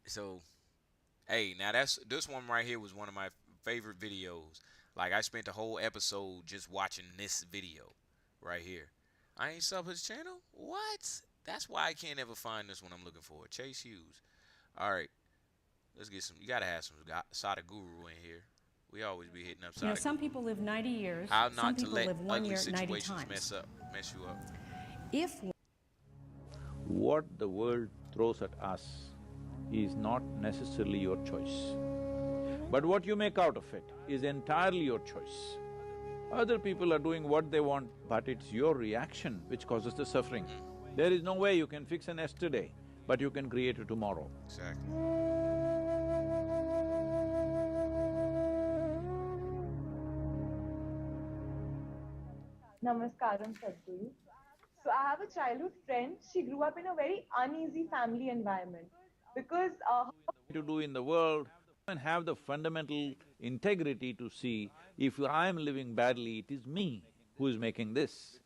Speaker 2: So, hey, now this one right here was one of my favorite videos. Like, I spent the whole episode just watching this video right here. I ain't sub his channel? What? That's why I can't ever find this one I'm looking for. Chase Hughes. All right. Let's get some. You got to have some Sada Guru in here. We always be hitting up Sada
Speaker 5: some
Speaker 2: Guru.
Speaker 5: people live 90 years.
Speaker 2: How
Speaker 5: some
Speaker 2: not to
Speaker 5: people
Speaker 2: let
Speaker 5: live 1
Speaker 2: ugly
Speaker 5: year, 90
Speaker 2: situations
Speaker 5: times.
Speaker 2: mess you up.
Speaker 5: If
Speaker 23: what the world throws at us
Speaker 4: is not necessarily your choice. But what you make out of it is entirely your choice. Other people are doing what they want, but it's your reaction which causes the suffering. There is no way you can fix an yesterday, but you can create a tomorrow.
Speaker 2: Exactly.
Speaker 5: Namaskaram, Sadhguru. So I have a childhood friend. She grew up in a very uneasy family environment because
Speaker 4: To do in the world and have the fundamental integrity to see if I am living badly, it is me who is making this.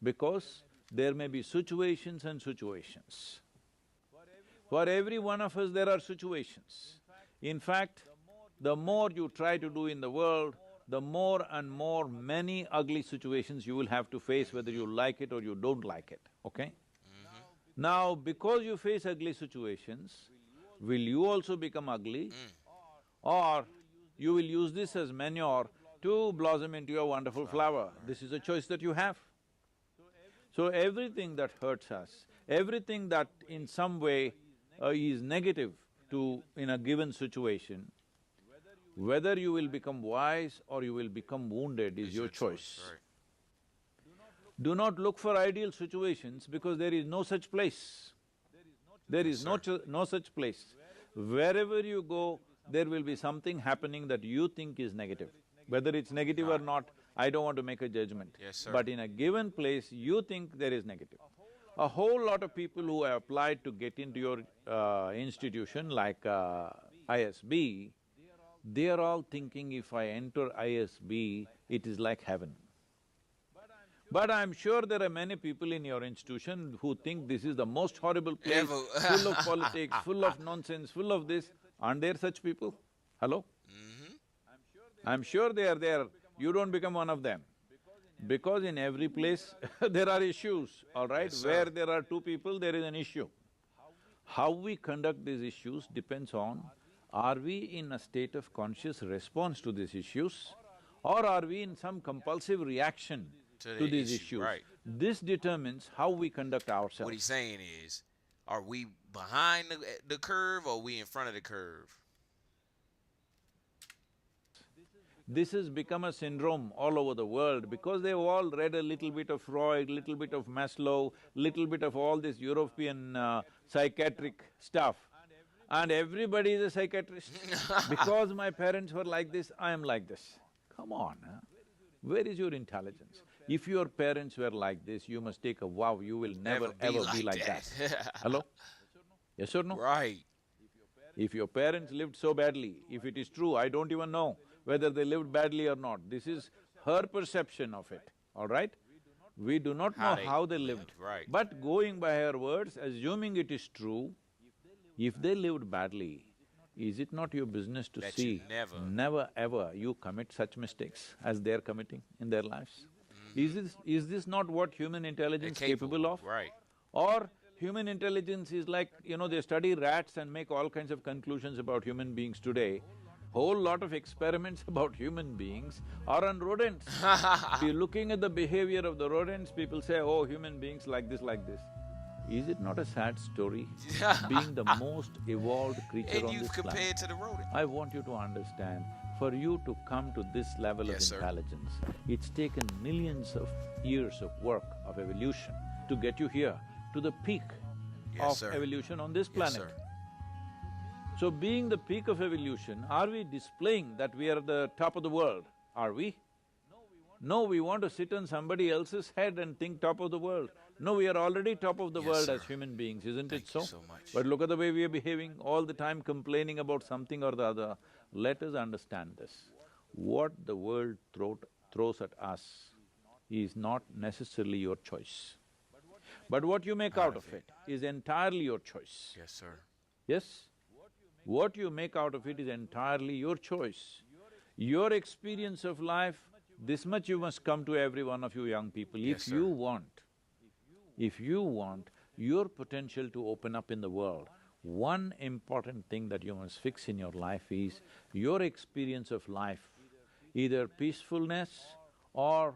Speaker 4: Because there may be situations and situations. For every one of us there are situations. In fact, the more you try to do in the world, the more and more many ugly situations you will have to face whether you like it or you don't like it, okay? Now, because you face ugly situations, will you also become ugly? Or you will use this as manure to blossom into a wonderful flower? This is a choice that you have. So everything that hurts us, everything that in some way is negative in a given situation, whether you will become wise or you will become wounded is your choice. Do not look for ideal situations because there is no such place. There is no such place. Wherever you go, there will be something happening that you think is negative. Whether it's negative or not, I don't want to make a judgment.
Speaker 2: Yes, sir.
Speaker 4: But in a given place, you think there is negative. A whole lot of people who have applied to get into your institution like ISB, they are all thinking if I enter ISB, it is like heaven. But I'm sure there are many people in your institution who think this is the most horrible place, full of politics, full of nonsense, full of this. Aren't there such people? Hello? I'm sure they are there, you don't become one of them. Because in every place there are issues, all right?
Speaker 2: Yes, sir.
Speaker 4: Where there are two people, there is an issue. How we conduct these issues depends on, are we in a state of conscious response to these issues or are we in some compulsive reaction to these issues?
Speaker 2: Right.
Speaker 4: This determines how we conduct ourselves.
Speaker 2: What he's saying is, are we behind the curve or are we in front of the curve?
Speaker 4: This has become a syndrome all over the world because they've all read a little bit of Freud, little bit of Maslow, little bit of all this European psychiatric stuff. And everybody is a psychiatrist. Because my parents were like this, I am like this. Come on, huh? Where is your intelligence? If your parents were like this, you must take a vow, you will never ever be like that. Hello? Yes or no?
Speaker 2: Right.
Speaker 4: If your parents lived so badly, if it is true, I don't even know whether they lived badly or not. This is her perception of it, all right? We do not know how they lived.
Speaker 2: Right.
Speaker 4: But going by her words, assuming it is true, if they lived badly, is it not your business to
Speaker 2: That
Speaker 4: see
Speaker 2: you
Speaker 4: never ever you commit such mistakes as they're committing in their lives? Is this not what human intelligence is capable of?
Speaker 2: Right.
Speaker 4: Or human intelligence is like, they study rats and make all kinds of conclusions about human beings today. Whole lot of experiments about human beings are on rodents. If you're looking at the behavior of the rodents, people say, oh, human beings like this, like this. Is it not a sad story, being the most evolved creature on this planet?
Speaker 2: compared to the rodent.
Speaker 4: I want you to understand, for you to come to this level of intelligence, it's taken millions of years of work, of evolution, to get you here, to the peak of evolution on this planet. So being the peak of evolution, are we displaying that we are the top of the world? Are we? No, we want to sit on somebody else's head and think top of the world. No, we are already top of the world as human beings, isn't it so?
Speaker 2: Thank you so much.
Speaker 4: But look at the way we are behaving, all the time complaining about something or the other. Let us understand this. What the world throws at us is not necessarily your choice. But what you make out of it is entirely your choice.
Speaker 2: Yes, sir.
Speaker 4: Yes? What you make out of it is entirely your choice. Your experience of life, this much you must come to every one of you young people.
Speaker 2: Yes,
Speaker 4: if you want your potential to open up in the world, one important thing that you must fix in your life is your experience of life, either peacefulness or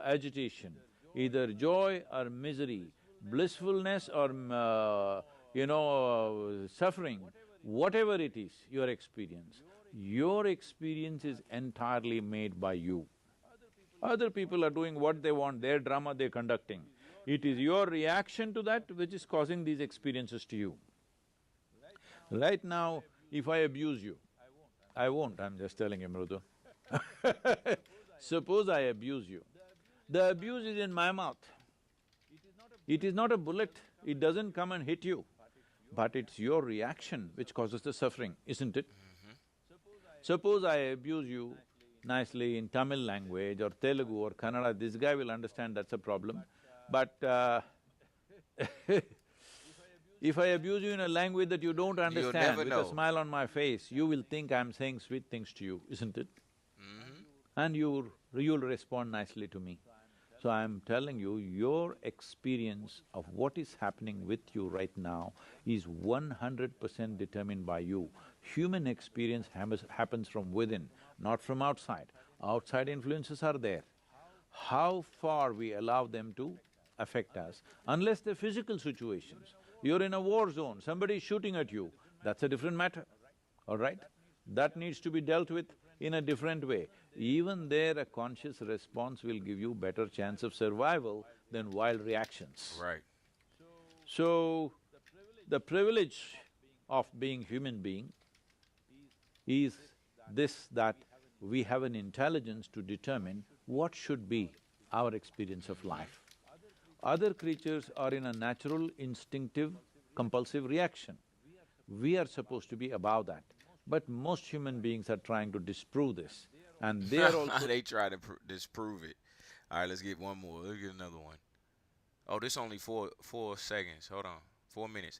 Speaker 4: agitation, either joy or misery, blissfulness or suffering, whatever it is, your experience is entirely made by you. Other people are doing what they want, their drama they're conducting. It is your reaction to that which is causing these experiences to you. Right now, if I abuse you, I won't, I'm just telling you, Mrudu. Suppose I abuse you, the abuse is in my mouth. It is not a bullet, it doesn't come and hit you, but it's your reaction which causes the suffering, isn't it? Suppose I abuse you nicely in Tamil language or Telugu or Kannada, this guy will understand that's a problem. But if I abuse you in a language that you don't understand, with a smile on my face, you will think I'm saying sweet things to you, isn't it? And you'll respond nicely to me. So I'm telling you, your experience of what is happening with you right now is 100% determined by you. Human experience happens from within, not from outside. Outside influences are there. How far we allow them to affect us, unless they're physical situations. You're in a war zone, somebody is shooting at you, that's a different matter, all right? That needs to be dealt with in a different way. Even there, a conscious response will give you better chance of survival than wild reactions.
Speaker 2: Right.
Speaker 4: So, the privilege of being human being is this, that we have an intelligence to determine what should be our experience of life. Other creatures are in a natural, instinctive, compulsive reaction. We are supposed to be above that. But most human beings are trying to disprove this, and they are also…
Speaker 2: They try to disprove it. All right, let's get one more. Let's get another one. Oh, this only four seconds. Hold on, 4 minutes.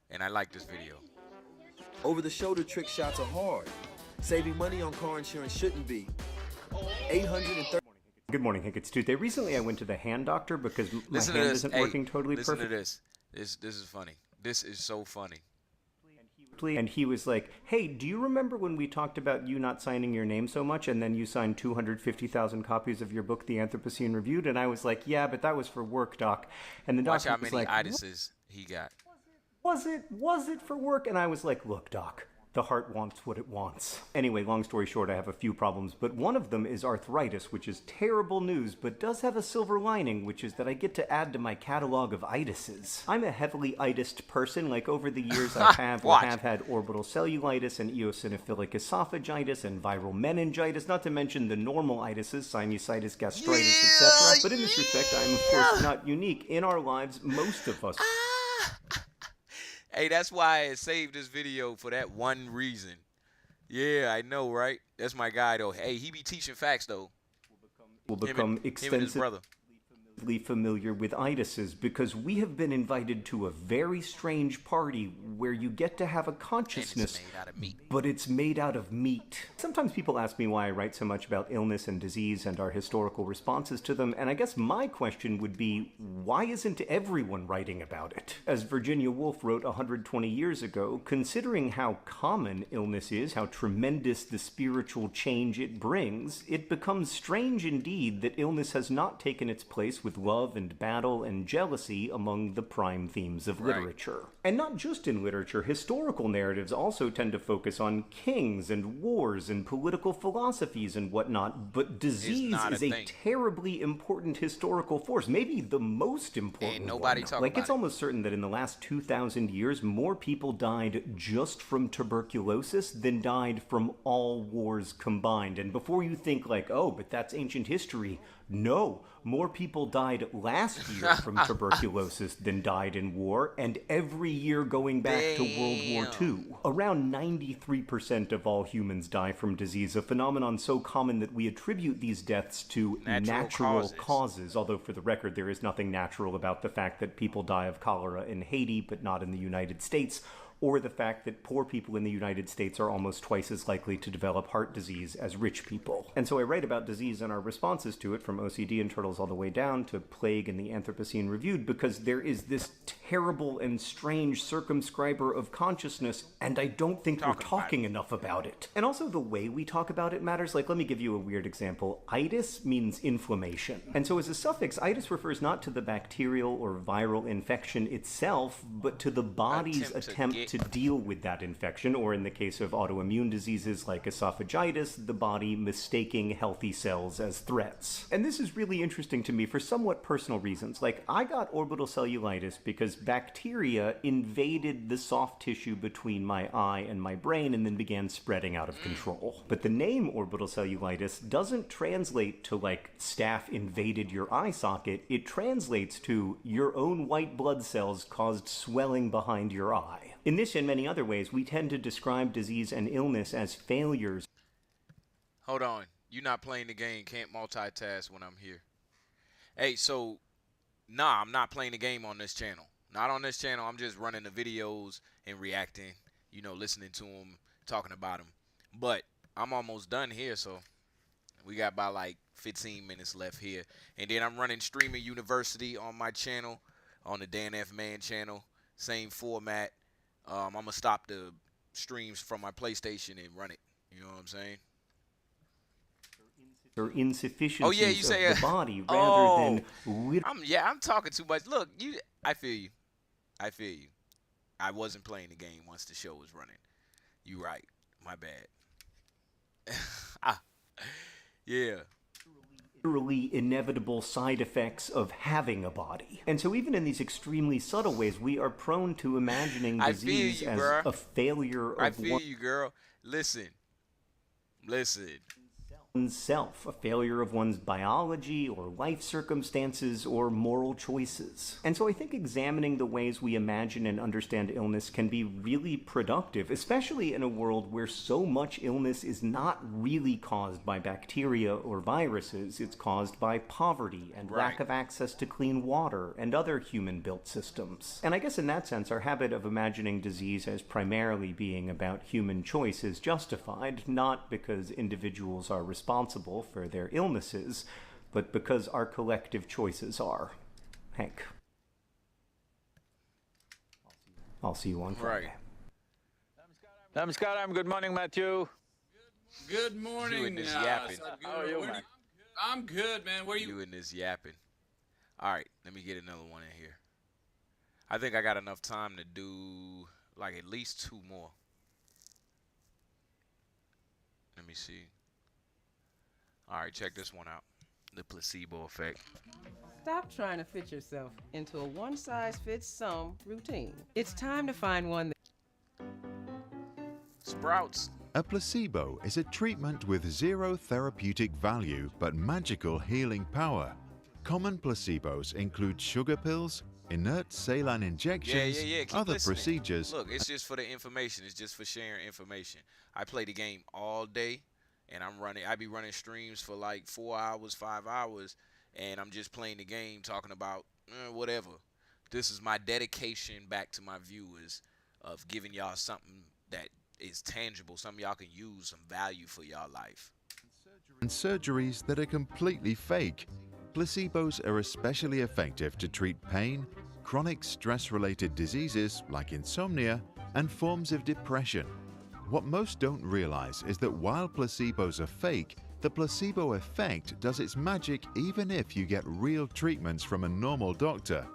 Speaker 2: And I like this video.
Speaker 6: Over-the-shoulder trick shots are hard. Saving money on car insurance shouldn't be. 830.
Speaker 11: Good morning, Hank. It's Tuesday. Recently, I went to the hand doctor because my hand isn't working totally perfect.
Speaker 2: Listen to this. This is funny. This is so funny.
Speaker 11: And he was like, hey, do you remember when we talked about you not signing your name so much and then you signed 250,000 copies of your book, The Anthropocene Reviewed? And I was like, yeah, but that was for work, doc. And the doctor was like…
Speaker 2: Watch how many itises he got.
Speaker 11: Was it for work? And I was like, look, doc, the heart wants what it wants. Anyway, long story short, I have a few problems, but one of them is arthritis, which is terrible news, but does have a silver lining, which is that I get to add to my catalog of itises. I'm a heavily itised person. Like, over the years, I have or have had orbital cellulitis and eosinophilic esophagitis and viral meningitis, not to mention the normal itises, sinusitis, gastritis, etc. But in this respect, I am, of course, not unique. In our lives, most of us…
Speaker 2: Hey, that's why I saved this video, for that one reason. Yeah, I know, right? That's my guy, though. Hey, he be teaching facts, though.
Speaker 11: Will become extensively familiar with itises because we have been invited to a very strange party where you get to have a consciousness, but it's made out of meat. Sometimes people ask me why I write so much about illness and disease and our historical responses to them, and I guess my question would be, why isn't everyone writing about it? As Virginia Woolf wrote 120 years ago, considering how common illness is, how tremendous the spiritual change it brings, it becomes strange indeed that illness has not taken its place with love and battle and jealousy among the prime themes of literature. And not just in literature, historical narratives also tend to focus on kings and wars and political philosophies and whatnot, but disease is a terribly important historical force, maybe the most important
Speaker 2: Ain't nobody
Speaker 11: one.
Speaker 2: Talk
Speaker 11: Like,
Speaker 2: about
Speaker 11: it's almost certain that in the last 2,000 years, more people died just from tuberculosis than died from all wars combined. And before you think like, oh, but that's ancient history, no, more people died last year from tuberculosis than died in war, and every year going back to World War II. Around 93% of all humans die from disease, a phenomenon so common that we attribute these deaths to natural causes, although for the record there is nothing natural about the fact that people die of cholera in Haiti but not in the United States, or the fact that poor people in the United States are almost twice as likely to develop heart disease as rich people. And so I write about disease and our responses to it, from OCD and turtles all the way down to plague and the Anthropocene Reviewed, because there is this terrible and strange circumscriber of consciousness, and I don't think we're talking enough about it. And also the way we talk about it matters. Like, let me give you a weird example. Itis means inflammation. And so as a suffix, itis refers not to the bacterial or viral infection itself, but to the body's attempt to deal with that infection, or in the case of autoimmune diseases like esophagitis, the body mistaking healthy cells as threats. And this is really interesting to me for somewhat personal reasons. Like, I got orbital cellulitis because bacteria invaded the soft tissue between my eye and my brain and then began spreading out of control. But the name orbital cellulitis doesn't translate to like staph invaded your eye socket. It translates to your own white blood cells caused swelling behind your eye. In this and many other ways, we tend to describe disease and illness as failures.
Speaker 2: Hold on. You're not playing the game. Can't multitask when I'm here. Hey, so, nah, I'm not playing the game on this channel. Not on this channel. I'm just running the videos and reacting, you know, listening to them, talking about them. But I'm almost done here, so we got about like 15 minutes left here. And then I'm running Streaming University on my channel, on the Dan F. Man channel. Same format. I'm going to stop the streams from my PlayStation and run it. You know what I'm saying?
Speaker 11: Or insufficiencies of the body rather than...
Speaker 2: I'm talking too much. Look, I feel you. I feel you. I wasn't playing the game once the show was running. You right. My bad. Yeah.
Speaker 11: Literally inevitable side effects of having a body. And so even in these extremely subtle ways, we are prone to imagining disease as a failure of
Speaker 2: I feel you, girl. Listen.
Speaker 11: Oneself, a failure of one's biology or life circumstances or moral choices. And so I think examining the ways we imagine and understand illness can be really productive, especially in a world where so much illness is not really caused by bacteria or viruses. It's caused by poverty and lack of access to clean water and other human-built systems. And I guess in that sense, our habit of imagining disease as primarily being about human choice is justified, not because individuals are responsible for their illnesses, but because our collective choices are. Hank. I'll see you on Friday.
Speaker 4: Namaskaram. Good morning, Matthew.
Speaker 7: Good morning.
Speaker 2: You and this yapping.
Speaker 4: How are you, man?
Speaker 7: I'm good, man. Where are you?
Speaker 2: You and this yapping. All right, let me get another one in here. I think I got enough time to do like at least 2 more. Let me see. All right, check this one out. The placebo effect.
Speaker 8: Stop trying to fit yourself into a one-size-fits-some routine. It's time to find one that...
Speaker 2: Sprouts.
Speaker 23: A placebo is a treatment with zero therapeutic value but magical healing power. Common placebos include sugar pills, inert saline injections,
Speaker 2: Keep
Speaker 23: other
Speaker 2: listening.
Speaker 23: procedures.
Speaker 2: Look, it's just for the information. It's just for sharing information. I play the game all day. And I be running streams for like 4 hours, 5 hours, and I'm just playing the game, talking about whatever. This is my dedication back to my viewers of giving y'all something that is tangible, something y'all can use, some value for y'all life.
Speaker 23: And surgeries that are completely fake. Placebos are especially effective to treat pain, chronic stress-related diseases like insomnia, and forms of depression. What most don't realize is that while placebos are fake, the placebo effect does its magic even if you get real treatments from a normal doctor.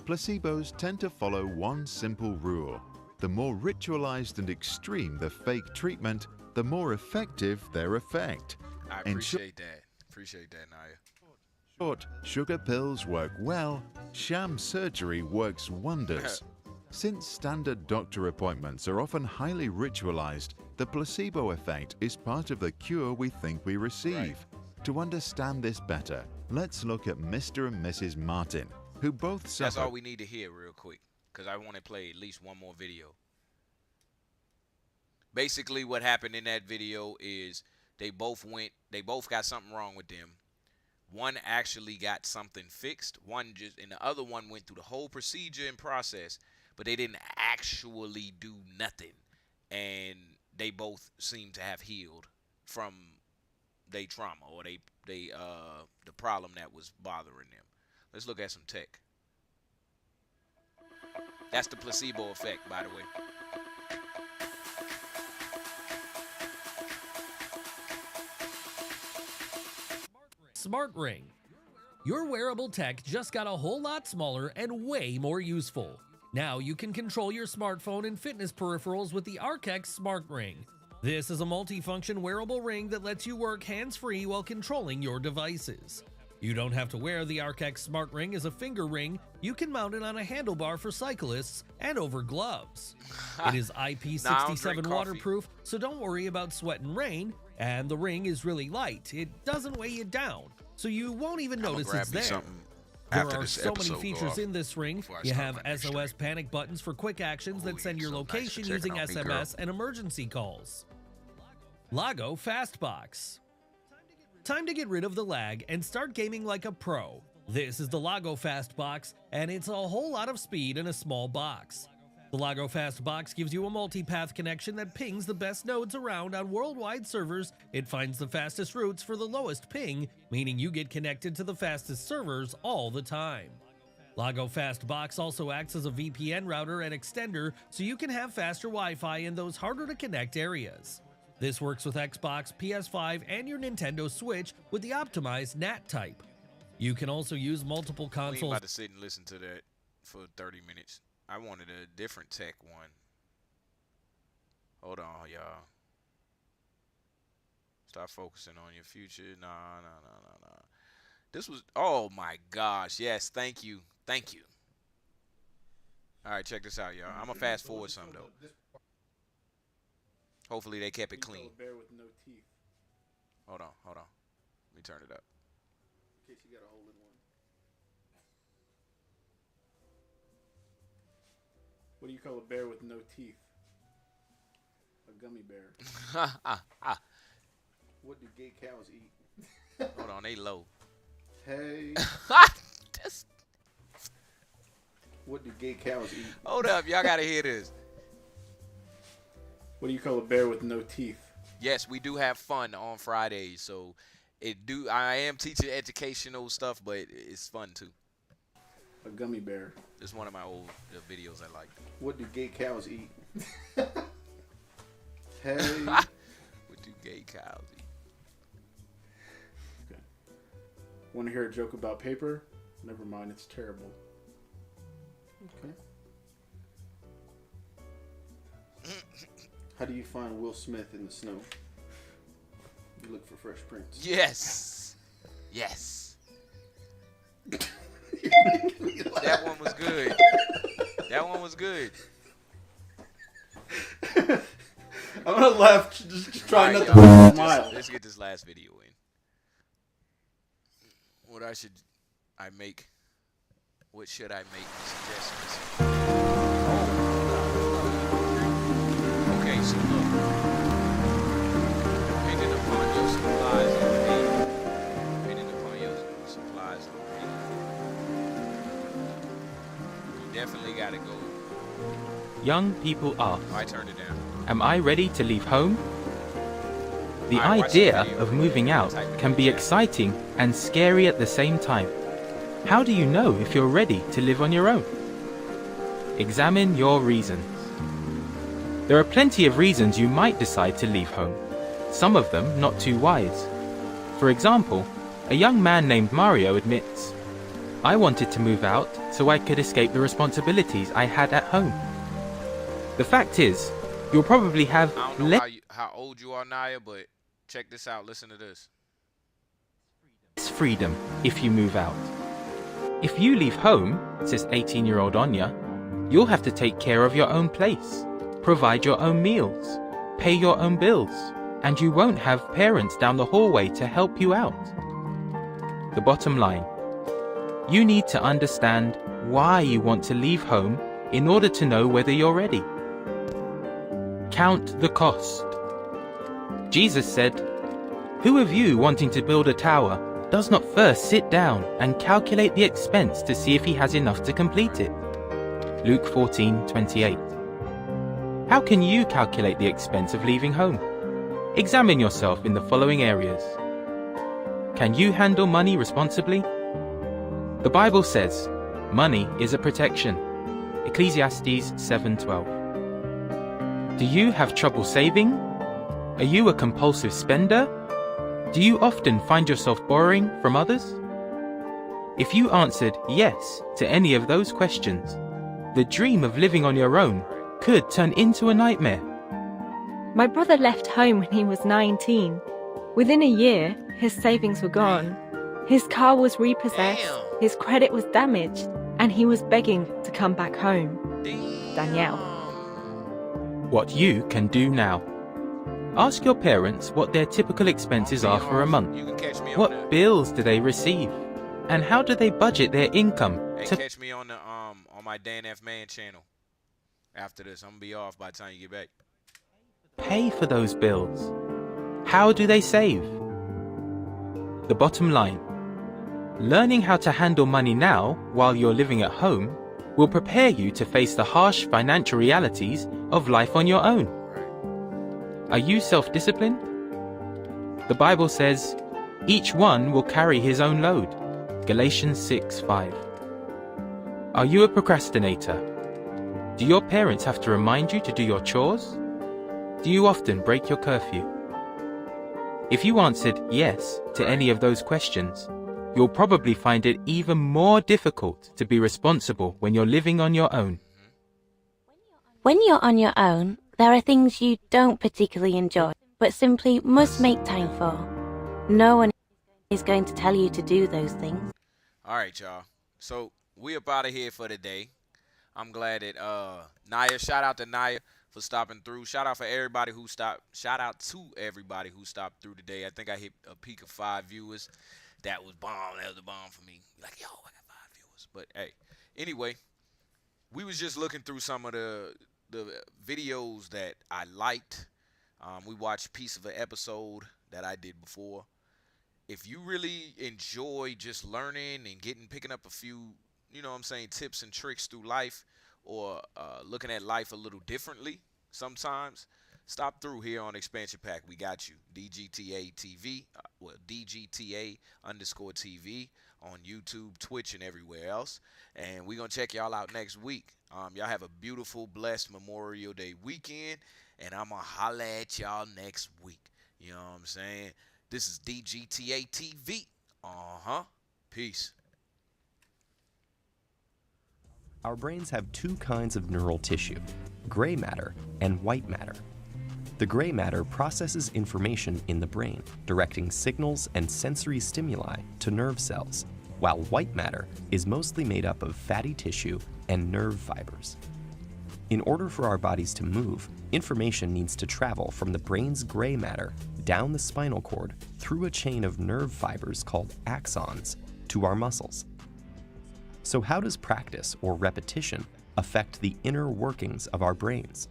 Speaker 23: Placebos tend to follow one simple rule. The more ritualized and extreme the fake treatment, the more effective their effect.
Speaker 2: I appreciate that. Appreciate that, Naya.
Speaker 23: In short, sugar pills work well, sham surgery works wonders. Since standard doctor appointments are often highly ritualized, the placebo effect is part of the cure we think we receive. To understand this better, let's look at Mr. and Mrs. Martin, who both suffer...
Speaker 2: That's all we need to hear real quick, because I want to play at least one more video. Basically, what happened in that video is they both got something wrong with them. One actually got something fixed, and the other one went through the whole procedure and process, but they didn't actually do nothing, and they both seem to have healed from their trauma or the problem that was bothering them. Let's look at some tech. That's the placebo effect, by the way.
Speaker 9: Smart Ring. Your wearable tech just got a whole lot smaller and way more useful. Now you can control your smartphone and fitness peripherals with the ARC-X Smart Ring. This is a multi-function wearable ring that lets you work hands-free while controlling your devices. You don't have to wear the ARC-X Smart Ring as a finger ring. You can mount it on a handlebar for cyclists and over gloves. It is IP67 waterproof, so don't worry about sweat and rain. And the ring is really light. It doesn't weigh you down, so you won't even notice it's there. There are so many features in this ring. You have SOS panic buttons for quick actions that send your location using SMS and emergency calls. Lago Fastbox. Time to get rid of the lag and start gaming like a pro. This is the Lago Fastbox, and it's a whole lot of speed in a small box. The Lago Fastbox gives you a multi-path connection that pings the best nodes around on worldwide servers. It finds the fastest routes for the lowest ping, meaning you get connected to the fastest servers all the time. Lago Fastbox also acts as a VPN router and extender, so you can have faster Wi-Fi in those harder to connect areas. This works with Xbox, PS5, and your Nintendo Switch with the optimized NAT type. You can also use multiple consoles.
Speaker 2: We ain't about to sit and listen to that for 30 minutes. I wanted a different tech one. Hold on, y'all. Start focusing on your future. Nah. This was, oh my gosh. Yes, thank you. Thank you. All right, check this out, y'all. I'm going to fast forward some, though. Hopefully they kept it clean.
Speaker 1: Bear with no teeth.
Speaker 2: Hold on. Let me turn it up.
Speaker 1: In case you got a hole in one. What do you call a bear with no teeth? A gummy bear. What do gay cows eat?
Speaker 2: Hold on, they low.
Speaker 1: Hey. What do gay cows eat?
Speaker 2: Hold up, y'all gotta hear this.
Speaker 1: What do you call a bear with no teeth?
Speaker 2: Yes, we do have fun on Fridays, so I am teaching educational stuff, but it's fun too.
Speaker 1: A gummy bear.
Speaker 2: It's one of my old videos I like.
Speaker 1: What do gay cows eat? Hey.
Speaker 2: What do gay cows eat?
Speaker 1: Okay. Want to hear a joke about paper? Never mind, it's terrible. Okay. How do you find Will Smith in the snow? You look for Fresh Prince.
Speaker 2: Yes. That one was good. That one was good.
Speaker 1: I'm gonna laugh. Just try not to smile.
Speaker 2: Let's get this last video in. What should I make suggestions? Okay, so look. Depending upon your supplies already. You definitely gotta go.
Speaker 10: Young people ask,
Speaker 2: I turned it down.
Speaker 10: Am I ready to leave home? The idea of moving out can be exciting and scary at the same time. How do you know if you're ready to live on your own? Examine your reasons. There are plenty of reasons you might decide to leave home, some of them not too wise. For example, a young man named Mario admits, I wanted to move out so I could escape the responsibilities I had at home. The fact is, you'll probably have
Speaker 2: I don't know how old you are, Naya, but check this out. Listen to this.
Speaker 10: less freedom if you move out. If you leave home, says 18-year-old Anya, you'll have to take care of your own place, provide your own meals, pay your own bills, and you won't have parents down the hallway to help you out. The bottom line, you need to understand why you want to leave home in order to know whether you're ready. Count the cost. Jesus said, "Who of you wanting to build a tower does not first sit down and calculate the expense to see if he has enough to complete it?" Luke 14:28. How can you calculate the expense of leaving home? Examine yourself in the following areas. Can you handle money responsibly? The Bible says, money is a protection. Ecclesiastes 7:12. Do you have trouble saving? Are you a compulsive spender? Do you often find yourself borrowing from others? If you answered yes to any of those questions, the dream of living on your own could turn into a nightmare.
Speaker 12: My brother left home when he was 19. Within a year, his savings were gone. His car was repossessed, his credit was damaged, and he was begging to come back home. Danielle.
Speaker 10: What you can do now. Ask your parents what their typical expenses are for a month. What bills do they receive? And how do they budget their income?
Speaker 2: Hey, catch me on the on my Dan F. Man channel. After this, I'm gonna be off by the time you get back.
Speaker 10: Pay for those bills. How do they save? The bottom line. Learning how to handle money now while you're living at home will prepare you to face the harsh financial realities of life on your own. Are you self-disciplined? The Bible says, each one will carry his own load. Galatians 6:5. Are you a procrastinator? Do your parents have to remind you to do your chores? Do you often break your curfew? If you answered yes to any of those questions, you'll probably find it even more difficult to be responsible when you're living on your own.
Speaker 14: When you're on your own, there are things you don't particularly enjoy, but simply must make time for. No one is going to tell you to do those things.
Speaker 2: All right, y'all. So we up out of here for the day. I'm glad that Naya, shout out to Naya for stopping through. Shout out to everybody who stopped through today. I think I hit a peak of 5 viewers. That was bomb. That was a bomb for me. Like, yo, I got 5 viewers. But hey, anyway, we was just looking through some of the videos that I liked. We watched a piece of an episode that I did before. If you really enjoy just learning and picking up a few, tips and tricks through life, or looking at life a little differently sometimes, stop through here on Expansion Pack. We got you. DGTA TV, DGTA_TV on YouTube, Twitch, and everywhere else. And we're going to check y'all out next week. Y'all have a beautiful, blessed Memorial Day weekend, and I'm going to holla at y'all next week. You know what I'm saying? This is DGTA TV. Peace.
Speaker 15: Our brains have two kinds of neural tissue, gray matter and white matter. The gray matter processes information in the brain, directing signals and sensory stimuli to nerve cells, while white matter is mostly made up of fatty tissue and nerve fibers. In order for our bodies to move, information needs to travel from the brain's gray matter down the spinal cord through a chain of nerve fibers called axons to our muscles. So how does practice or repetition affect the inner workings of our brains?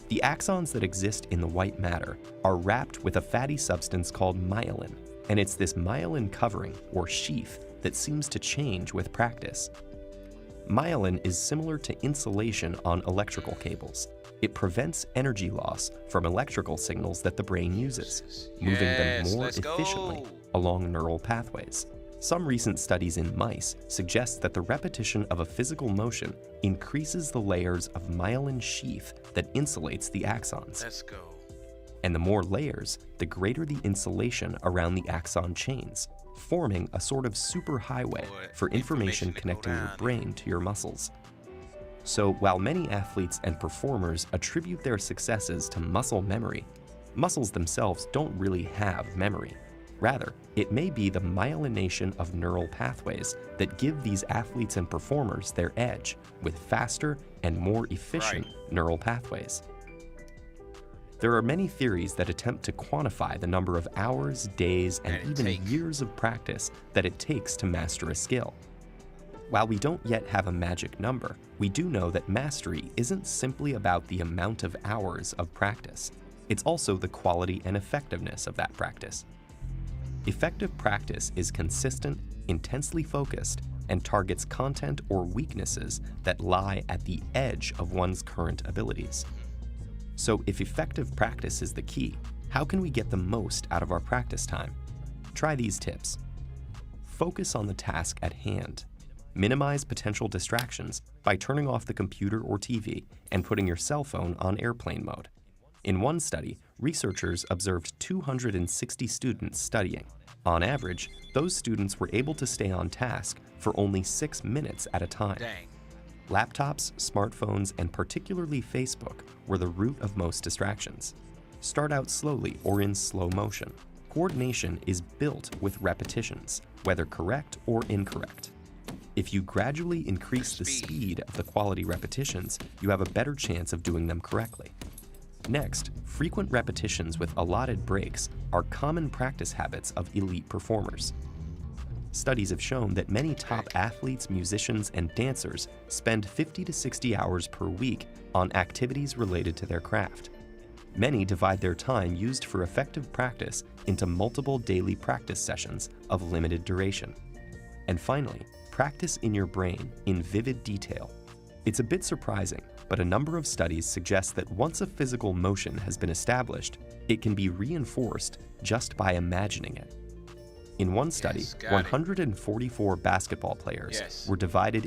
Speaker 15: The axons that exist in the white matter are wrapped with a fatty substance called myelin, and it's this myelin covering or sheath that seems to change with practice. Myelin is similar to insulation on electrical cables. It prevents energy loss from electrical signals that the brain uses, moving them more efficiently along neural pathways. Some recent studies in mice suggest that the repetition of a physical motion increases the layers of myelin sheath that insulates the axons.
Speaker 2: Let's go.
Speaker 15: And the more layers, the greater the insulation around the axon chains, forming a sort of superhighway for information connecting your brain to your muscles. So while many athletes and performers attribute their successes to muscle memory, muscles themselves don't really have memory. Rather, it may be the myelination of neural pathways that give these athletes and performers their edge with faster and more efficient neural pathways. There are many theories that attempt to quantify the number of hours, days, and even years of practice that it takes to master a skill. While we don't yet have a magic number, we do know that mastery isn't simply about the amount of hours of practice. It's also the quality and effectiveness of that practice. Effective practice is consistent, intensely focused, and targets content or weaknesses that lie at the edge of one's current abilities. So if effective practice is the key, how can we get the most out of our practice time? Try these tips. Focus on the task at hand. Minimize potential distractions by turning off the computer or TV and putting your cell phone on airplane mode. In one study, researchers observed 260 students studying. On average, those students were able to stay on task for only 6 minutes at a time.
Speaker 2: Dang.
Speaker 15: Laptops, smartphones, and particularly Facebook were the root of most distractions. Start out slowly or in slow motion. Coordination is built with repetitions, whether correct or incorrect. If you gradually increase the speed of the quality repetitions, you have a better chance of doing them correctly. Next, frequent repetitions with allotted breaks are common practice habits of elite performers. Studies have shown that many top athletes, musicians, and dancers spend 50 to 60 hours per week on activities related to their craft. Many divide their time used for effective practice into multiple daily practice sessions of limited duration. And finally, practice in your brain in vivid detail. It's a bit surprising, but a number of studies suggest that once a physical motion has been established, it can be reinforced just by imagining it. In one study, 144 basketball players were divided